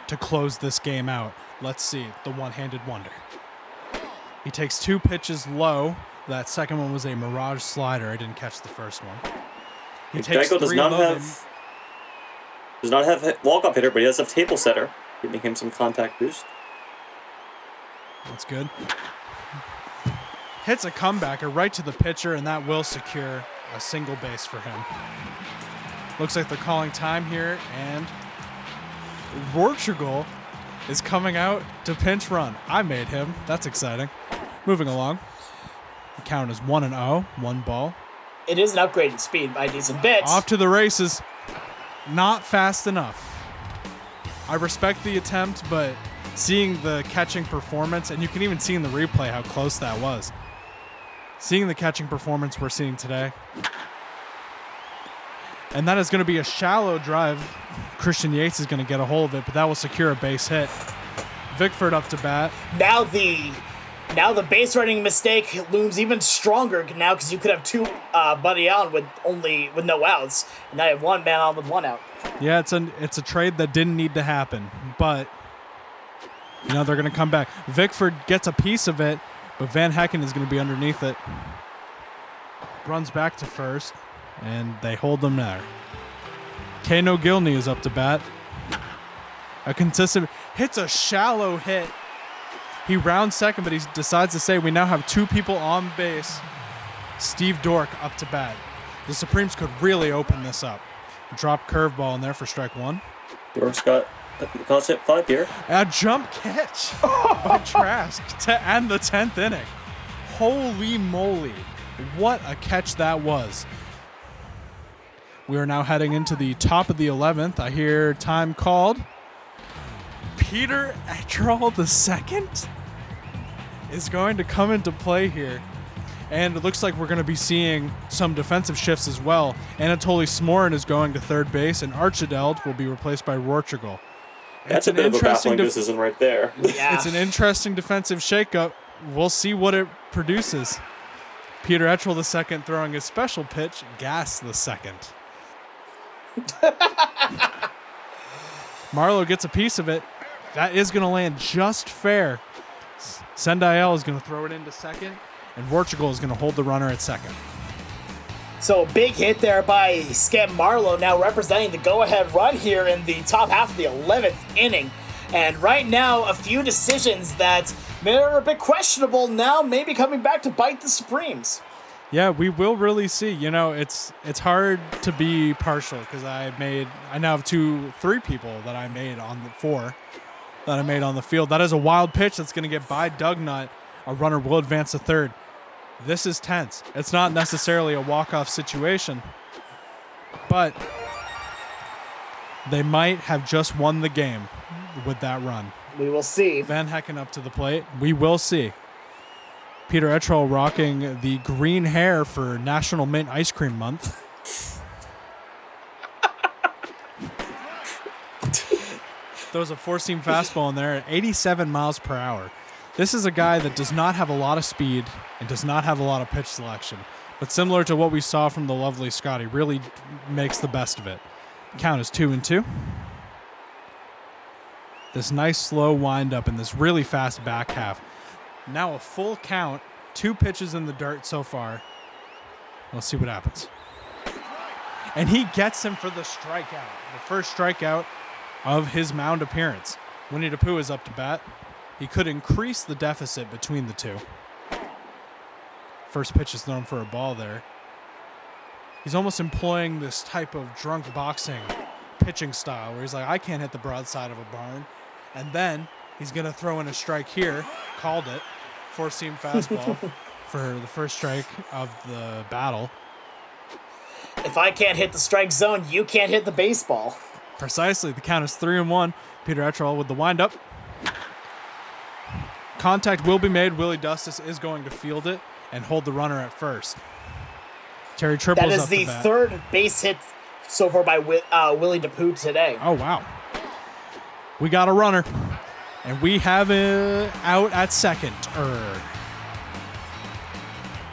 to close this game out? Let's see. The one-handed wonder. He takes 2 pitches low. That second one was a mirage slider. I didn't catch the first one. He takes Geico 3 low. Does not have walk-off hitter, but he does have table setter, giving him some contact boost. That's good. Hits a comebacker right to the pitcher, and that will secure a single base for him. Looks like they're calling time here, and Portugal is coming out to pinch run. I made him. That's exciting. Moving along. The count is 1-0, 1 ball. It is an upgraded speed by a decent bit. Off to the races. Not fast enough. I respect the attempt, but seeing the catching performance, and you can even see in the replay how close that was. Seeing the catching performance we're seeing today. And that is going to be a shallow drive. Christian Yates is going to get a hold of it, but that will secure a base hit. Vickford up to bat. Now the base running mistake looms even stronger now because you could have 2 Buddy Allen with no outs, and now you have 1 man on with 1 out. Yeah, it's a trade that didn't need to happen, but they're going to come back. Vickford gets a piece of it, but Van Hecken is going to be underneath it. Runs back to first, and they hold them there. Kano Gilney is up to bat. A consistent hits a shallow hit. He rounds second, but he decides to say we now have 2 people on base. Steve Dork up to bat. The Supremes could really open this up. Drop curveball in there for strike 1. Dork's got a hit 5 here. A jump catch by Trask to end the 10th inning. Holy moly. What a catch that was. We are now heading into the top of the 11th. I hear time called. Peter Etrall II is going to come into play here. And it looks like we're going to be seeing some defensive shifts as well. Anatoly Smorin is going to third base, and Archideld will be replaced by Rortugal. That's a bit of a baffling decision right there. Yeah. It's an interesting defensive shakeup. We'll see what it produces. Peter Etrall II throwing his special pitch, Gas II. Marlowe gets a piece of it. That is going to land just fair. Sendael is going to throw it into second, and Portugal is going to hold the runner at second. So a big hit there by Skip Marlowe, now representing the go-ahead run here in the top half of the 11th inning. And right now, a few decisions that are a bit questionable now, maybe coming back to bite the Supremes. Yeah, we will really see. It's hard to be partial because I now have 3 people that I made on the 4 that I made on the field. That is a wild pitch that's going to get by Dugnut. A runner will advance to third. This is tense. It's not necessarily a walk-off situation, but they might have just won the game with that run. We will see. Van Hecken up to the plate. We will see. Peter Etrall rocking the green hair for National Mint Ice Cream Month. Throws a 4-seam fastball in there at 87 miles per hour. This is a guy that does not have a lot of speed and does not have a lot of pitch selection. But similar to what we saw from the lovely Scotty, really makes the best of it. Count is 2-2. This nice slow windup in this really fast back half. Now a full count, 2 pitches in the dirt so far. Let's see what happens. And he gets him for the strikeout. The first strikeout of his mound appearance. Winnie the Pooh is up to bat. He could increase the deficit between the 2. First pitch is thrown for a ball there. He's almost employing this type of drunk boxing pitching style where he's like, I can't hit the broadside of a barn. And then he's going to throw in a strike here. Called it. 4-seam fastball for the first strike of the battle. If I can't hit the strike zone, you can't hit the baseball. Precisely. The count is 3-1. Peter Etrall with the windup. Contact will be made. Willie Dustis is going to field it and hold the runner at first. Terry Triple's That is up the to bat. third base hit so far by Willie DePoo today. Oh, wow. We got a runner. And we have it out at second.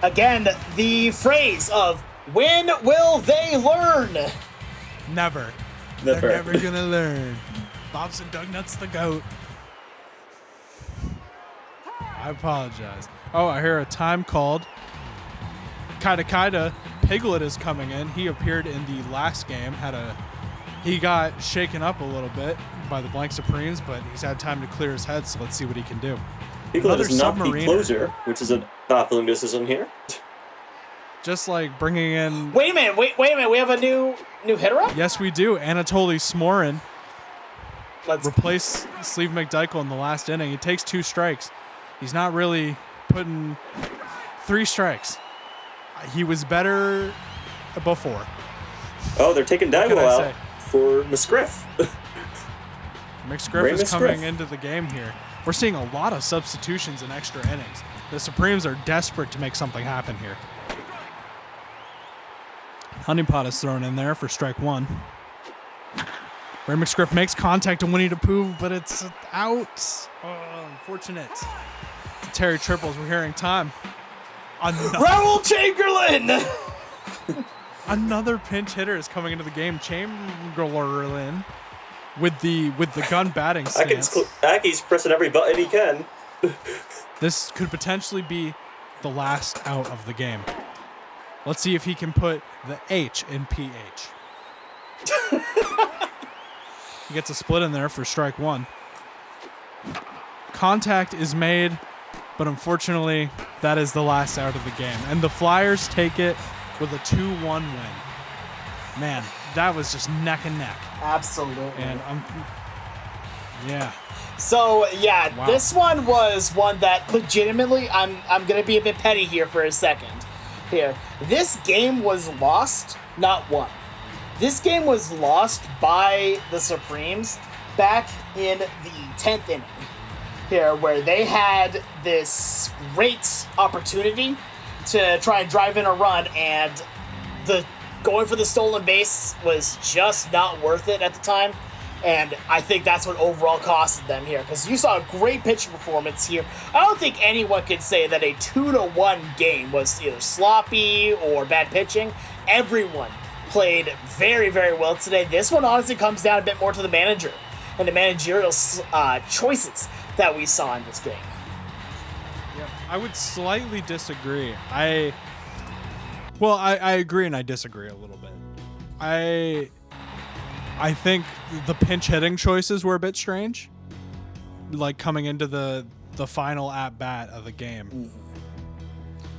Again, the phrase of, when will they learn? Never. Never. They're never going to learn. Bobson Dugnut's the GOAT. I apologize. Oh, I hear a time called. Kaida Piglet is coming in. He appeared in the last game. He got shaken up a little bit by the Blank Supremes, but he's had time to clear his head, so let's see what he can do. Piglet is not the closer, which is a baffling decision here. Just like bringing in... Wait a minute. We have a new hitter up? Yes, we do. Anatoly Smorin. Replace Sleeve McDykel in the last inning. He takes 2 strikes. He's not really putting 3 strikes. He was better before. Oh, they're taking Dykel out for McScriff. McScriff is coming into the game here. We're seeing a lot of substitutions in extra innings. The Supremes are desperate to make something happen here. Honeypot is thrown in there for strike 1. Ray McScriff makes contact to Winnie the Pooh, but it's out. Oh, unfortunate. Terry Triples, we're hearing time. Raul Chamberlain! Another pinch hitter is coming into the game. Chamberlain with the gun batting stance. Aki's pressing every button he can. This could potentially be the last out of the game. Let's see if he can put the H in PH. He gets a split in there for strike 1. Contact is made, but unfortunately, that is the last out of the game. And the Flyers take it with a 2-1 win. Man, that was just neck and neck. Absolutely. And yeah. So yeah, wow. This one was one that legitimately, I'm gonna be a bit petty here for a second. Here, this game was lost, not won. This game was lost by the Supremes back in the 10th inning. Here, where they had this great opportunity to try and drive in a run, and the going for the stolen base was just not worth it at the time. And I think that's what overall costed them here, because you saw a great pitching performance here. I don't think anyone could say that a 2-1 game was either sloppy or bad pitching. Everyone played very, very well today. This one honestly comes down a bit more to the manager and the managerial choices that we saw in this game. Yeah, I would slightly disagree. I agree and I disagree a little bit. I think the pinch hitting choices were a bit strange, like coming into the final at bat of the game,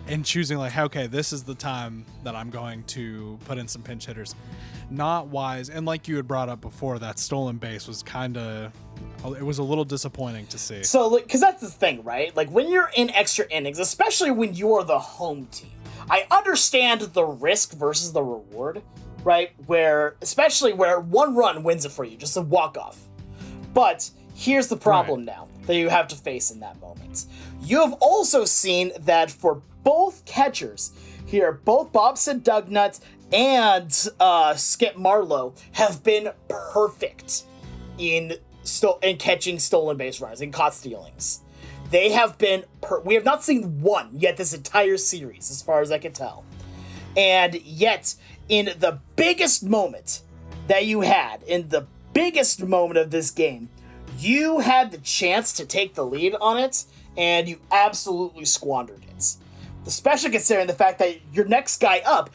and choosing like, okay, this is the time that I'm going to put in some pinch hitters. Not wise, and like you had brought up before, that stolen base was it was a little disappointing to see. So, because that's the thing, right? Like when you're in extra innings, especially when you're the home team, I understand the risk versus the reward. Right, especially where 1 run wins it for you, just a walk-off. But here's the problem now that you have to face in that moment. You have also seen that for both catchers here, both Bobson Dugnut and Skip Marlowe have been perfect in catching stolen base runs and caught stealings. They have been. We have not seen one yet this entire series, as far as I can tell, and yet. In the biggest moment that you had, in the biggest moment of this game, you had the chance to take the lead on it, and you absolutely squandered it. Especially considering the fact that your next guy up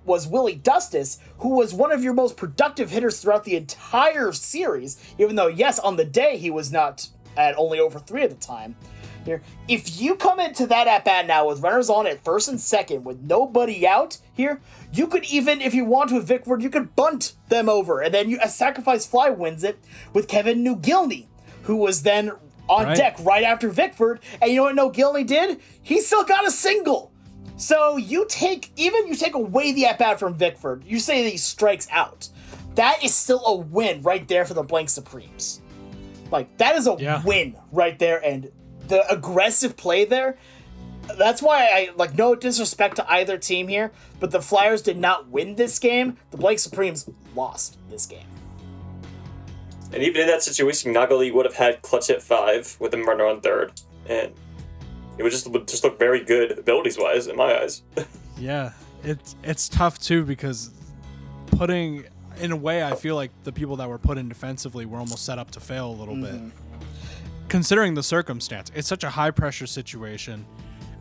was Willie Dustis, who was one of your most productive hitters throughout the entire series, even though, yes, on the day he was not at only over 3 at the time. Here, if you come into that at-bat now with runners on at first and second with nobody out here, you could even, if you want to with Vickford, you could bunt them over, and then a sacrifice fly wins it with Kevin Newgilney, who was then on deck right after Vickford, and you know what Newgilney did? He still got a single. So you take away the at-bat from Vickford, you say that he strikes out. That is still a win right there for the Blank Supremes. Like, that is a win right there, and the aggressive play there, that's why no disrespect to either team here, but the Flyers did not win this game. The Blank Supremes lost this game. And even in that situation, Nagoli would have had clutch hit 5 with the runner on third, and it would just look very good abilities-wise in my eyes. Yeah, it's tough too, because in a way, I feel like the people that were put in defensively were almost set up to fail a little bit. considering the circumstance, it's such a high-pressure situation.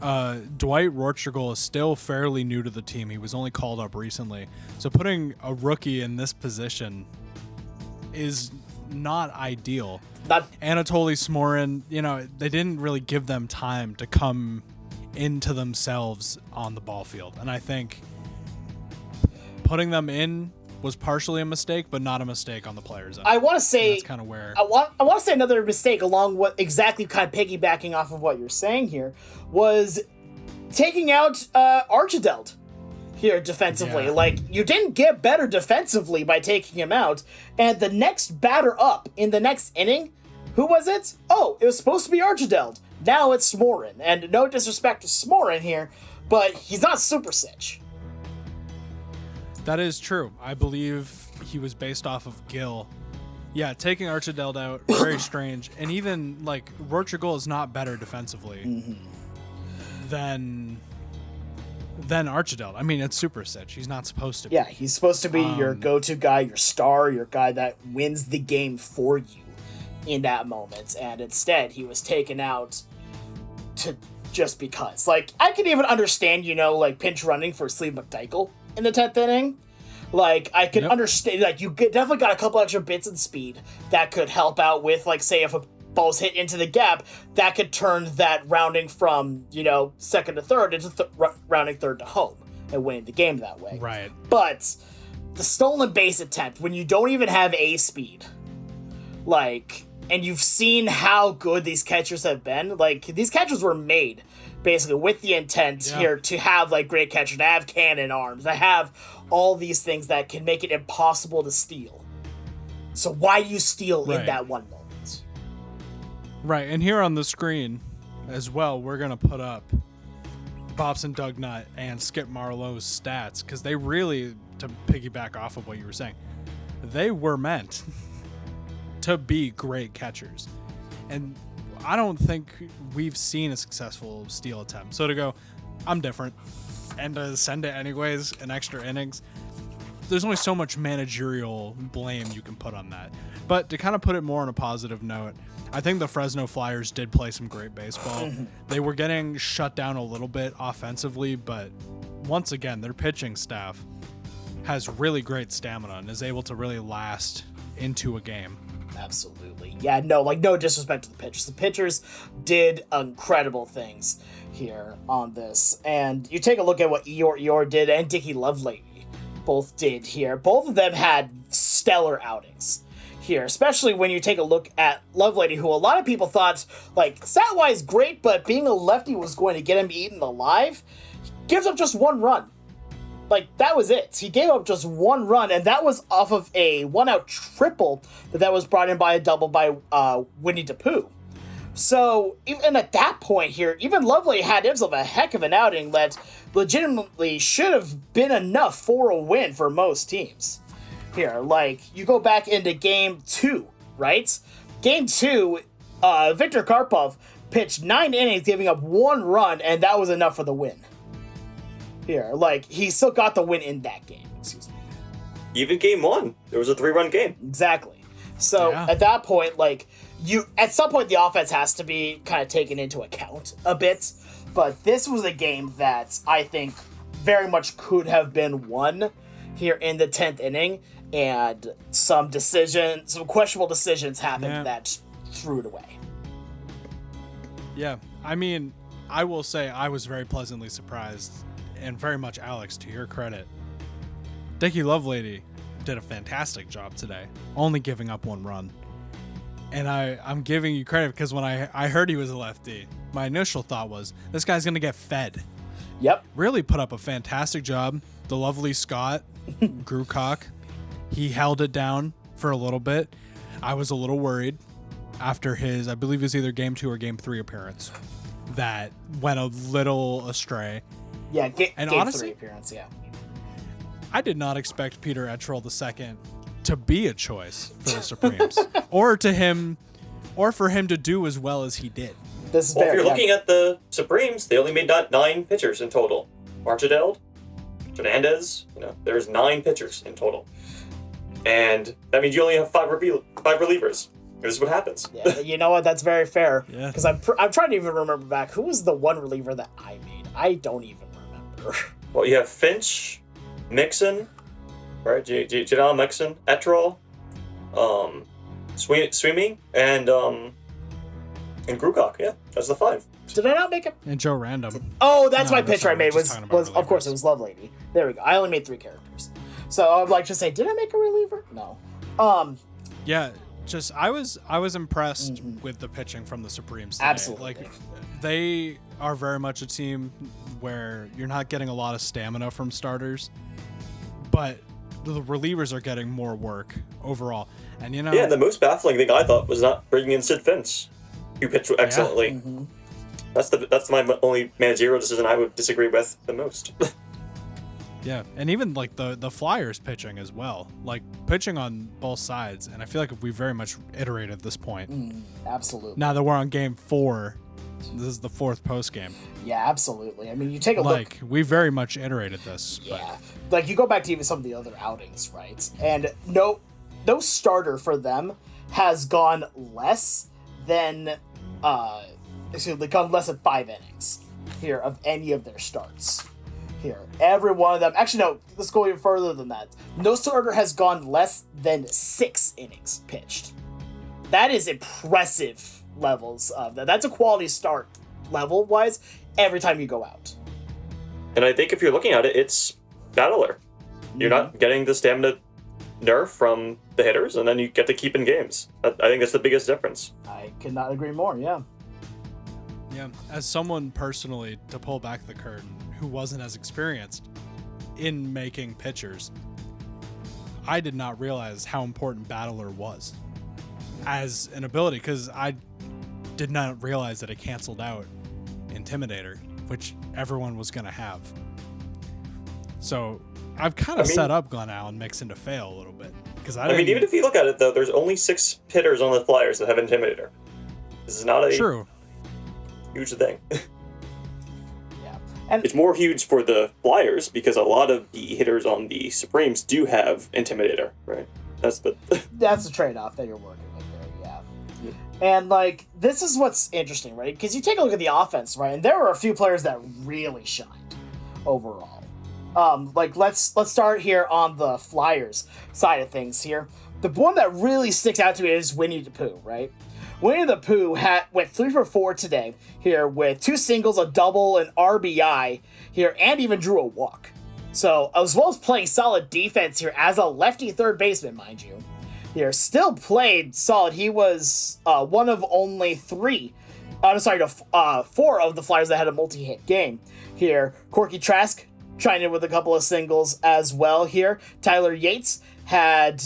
Dwight Rortschagel is still fairly new to the team. He was only called up recently. So putting a rookie in this position is not ideal. Anatoly Smorin, they didn't really give them time to come into themselves on the ball field. And I think putting them in was partially a mistake, but not a mistake on the players' end. I want to say that's kind of where I want to say another mistake along what exactly kind of piggybacking off of what you're saying here was taking out Archideld here defensively. Yeah. Like, you didn't get better defensively by taking him out, and the next batter up in the next inning, who was it? Oh, it was supposed to be Archideld. Now it's Smorin, and no disrespect to Smorin here, but he's not Super Sitch. That is true. I believe he was based off of Gil. Yeah, taking Archideld out, very strange. And even, Rortschagel is not better defensively than Archideld. I mean, it's Super Sitch. He's not supposed to be. Yeah, he's supposed to be your go-to guy, your star, your guy that wins the game for you in that moment. And instead, he was taken out to just because. I can even understand, pinch running for Sleeve McDykel in the 10th inning. I can understand, you definitely got a couple extra bits in speed that could help out with, say, if a ball's hit into the gap, that could turn that rounding from, second to third into rounding third to home and winning the game that way. Right. But the stolen base attempt, when you don't even have A speed, and you've seen how good these catchers have been, these catchers were made basically with the intent here to have great catcher, to have cannon arms, to have all these things that can make it impossible to steal. So why do you steal in that one moment? Right, and here on the screen as well, we're going to put up Bobson Dugnut and Skip Marlowe's stats, because they really, to piggyback off of what you were saying, they were meant to be great catchers. And I don't think we've seen a successful steal attempt. So to go, I'm different, and to send it anyways in extra innings, there's only so much managerial blame you can put on that. But to kind of put it more on a positive note, I think the Fresno Flyers did play some great baseball. They were getting shut down a little bit offensively, but once again, their pitching staff has really great stamina and is able to really last into a game. Absolutely. Yeah, no disrespect to the pitchers. The pitchers did incredible things here on this. And you take a look at what Eeyore did and Dickie Lovelady both did here. Both of them had stellar outings here, especially when you take a look at Lovelady, who a lot of people thought, stat-wise great, but being a lefty was going to get him eaten alive. He gives up just one run. That was it. He gave up just one run, and that was off of a one-out triple that was brought in by a double by Winnie DePoo. So, even at that point here, even Lovelady had himself a heck of an outing that legitimately should have been enough for a win for most teams. Here, you go back into Game 2, right? Game 2, Victor Karpov pitched 9 innings, giving up 1 run, and that was enough for the win. Here, he still got the win in that game, excuse me. Even Game 1, there was a 3-run game. Exactly. So, at that point, at some point the offense has to be kind of taken into account a bit, but this was a game that I think very much could have been won here in the 10th inning, and some questionable decisions happened that threw it away. Yeah, I mean, I will say I was very pleasantly surprised, and very much, Alex, to your credit, Dickie Lovelady did a fantastic job today, only giving up 1 run. And I'm giving you credit because when I heard he was a lefty, my initial thought was, this guy's going to get fed. Yep. Really put up a fantastic job. The lovely Scott Grewcock, he held it down for a little bit. I was a little worried after his, I believe it was either Game 2 or Game 3 appearance, that went a little astray. Yeah, Game honestly, 3 appearance, yeah. I did not expect Peter Ettrell II to be a choice for the Supremes, or for him to do as well as he did. If you're looking at the Supremes, they only made 9 pitchers in total. Archideld, Fernandez, there's 9 pitchers in total. And that means you only have 5 relievers. This is what happens. Yeah, you know what? That's very fair. Yeah. Because I'm trying to even remember back. Who was the one reliever that I made? I don't even remember. Well, you have Finch, Mixon, right? Janelle Mixon, Etrell, Swimming, and Grugok. Yeah, that's the 5. Did I not make him? And Joe Random. Oh, that's No, my that's pitcher I not- made just talking about was of course, it was Lovelady. There we go. I only made 3 characters. So I'd like to say, did I make a reliever? No. Yeah, just I was impressed with the pitching from the Supremes today. Absolutely. Like, they are very much a team where you're not getting a lot of stamina from starters, but the relievers are getting more work overall. And you know, Yeah, the most baffling thing I thought was not bringing in Sid Finch, who pitched excellently. That's my only managerial decision I would disagree with the most. yeah, and even like the Flyers pitching as well, like pitching on both sides. And I feel like we very much iterated at this point. Absolutely. Now that we're on game 4, this is the 4th post game. Yeah, absolutely. I mean, you take a Like, we very much iterated this. Yeah. Like, you go back to even some of the other outings, right? And no starter for them has gone less than gone less than 5 innings here of any of their starts. Here, every one of them. Actually, no. Let's go even further than that. No starter has gone less than 6 innings pitched. That is impressive levels of that. That's a quality start level wise every time you go out. And I think if you're looking at it, it's battler. You're not getting the stamina nerf from the hitters, and then you get to keep in games. I think that's the biggest difference. I could not agree more. Yeah. Yeah, as someone personally, to pull back the curtain, who wasn't as experienced in making pitchers, I did not realize how important battler was as an ability, because I did not realize that it canceled out Intimidator, which everyone was going to have. So I've kind of set up Glenn Allen Mixon to fail a little bit, because I mean, even if you look at it, though, there's only 6 hitters on the Flyers that have Intimidator. This is not a true huge thing. Yeah. And it's more huge for the Flyers because a lot of the hitters on the Supremes do have Intimidator, right? That's the trade-off that you're working with there, yeah. And, like, this is what's interesting, right? Because you take a look at the offense, right? And there were a few players that really shined overall. Like, let's start here on the Flyers side of things here. The one that really sticks out to me is Winnie the Pooh, right? Winnie the Pooh went 3 for 4 today here with 2 singles, a double, an RBI here, and even drew a walk. So, as well as playing solid defense here as a lefty third baseman, mind you, here still played solid. He was one of only 4 of the Flyers that had a multi-hit game here. Corky Trask trying in with a couple of singles as well here. Tyler Yates had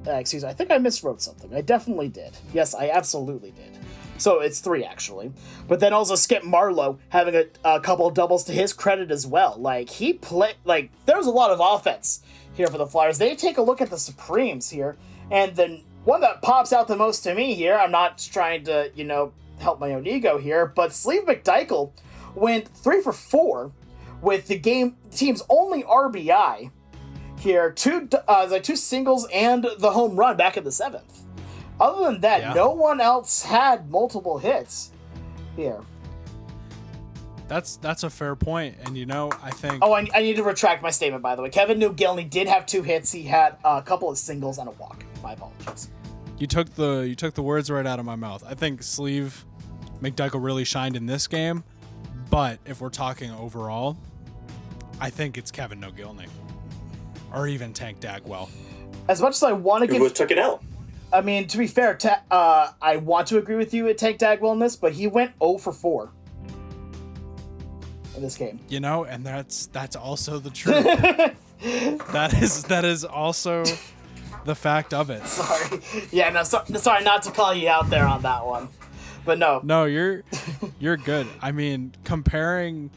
excuse me, I think I miswrote something. I definitely did. Yes, I absolutely did. So it's 3 actually. But then also Skip Marlowe having a couple of doubles to his credit as well. Like, he played, like, there was a lot of offense here for the Flyers. They take a look at the Supremes here, and the one that pops out the most to me here, I'm not trying to, help my own ego here, but Sleeve McDykel went 3 for 4 with the team's only RBI here, 2 singles and the home run back in the 7th. Other than that, no one else had multiple hits here. That's a fair point, and I think. Oh, I need to retract my statement, by the way. Kevin Newgilney did have 2 hits. He had a couple of singles and a walk. My apologies. You took the words right out of my mouth. I think Sleeve McDykel really shined in this game, but if we're talking overall, I think it's Kevin Newgilney. Or even Tank Dagwell. As much as I want to give... Who was took it out? I mean, to be fair, I want to agree with you at Tank Dagwell in this, but he went 0 for 4 in this game. And that's also the truth. that is also the fact of it. Sorry. Yeah, no, sorry not to call you out there on that one. But no. No, you're good. I mean, comparing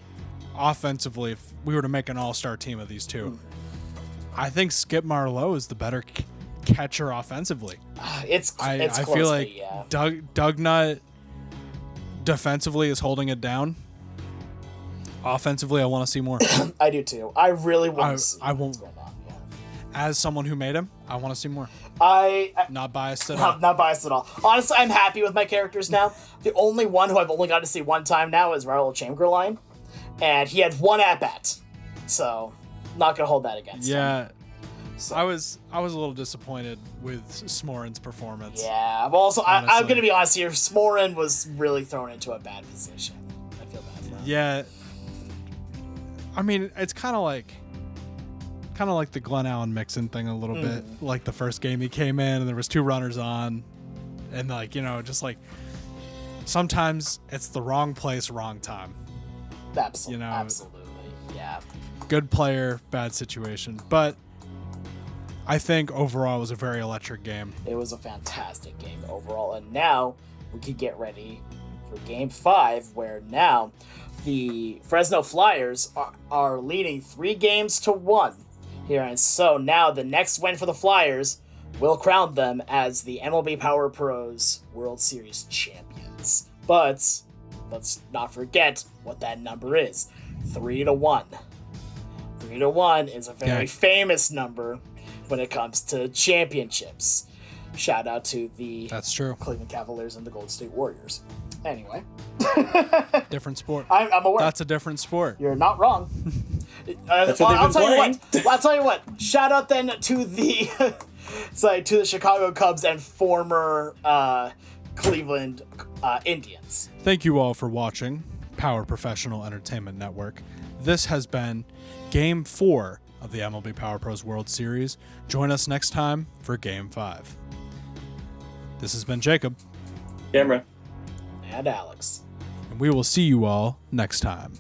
offensively, if we were to make an all-star team of these two, I think Skip Marlowe is the better catcher offensively. It's I close, feel like yeah. Doug Nutt defensively is holding it down. Offensively, I want to see more. I do too. I really want to see what's going on. Yeah. as someone who made him, I want to see more. Not biased at all. Not biased at all. Honestly, I'm happy with my characters now. The only one who I've only got to see one time now is Raul Chamberlain, and he had one at bat, so not gonna hold that against him. Yeah, So. I was a little disappointed with Smorin's performance. Yeah, I'm also I'm gonna be honest here. Smorin was really thrown into a bad position. I feel bad for him. Yeah, I mean it's kind of like the Glenn Allen Mixon thing a little bit. Like the first game he came in and there was 2 runners on, and like just like sometimes it's the wrong place, wrong time. Absolutely, absolutely, yeah. Good player, bad situation, but I think overall it was a very electric game. It was a fantastic game overall, and now we could get ready for Game 5, where now the Fresno Flyers are leading 3-1 here, and so now the next win for the Flyers will crown them as the MLB Power Pros World Series champions. But let's not forget what that number is: 3-1. 3-1 is a very famous number when it comes to championships. Shout out to the That's true. Cleveland Cavaliers and the Golden State Warriors. Anyway. Different sport. I'm aware. That's a different sport. You're not wrong. That's what I'll they've been playing. I'll tell you what. Shout out then to the to the Chicago Cubs and former Cleveland Indians. Thank you all for watching Power Professional Entertainment Network. This has been Game 4 of the MLB Power Pros World Series. Join us next time for Game 5. This has been Jacob. Cameron. And Alex. And we will see you all next time.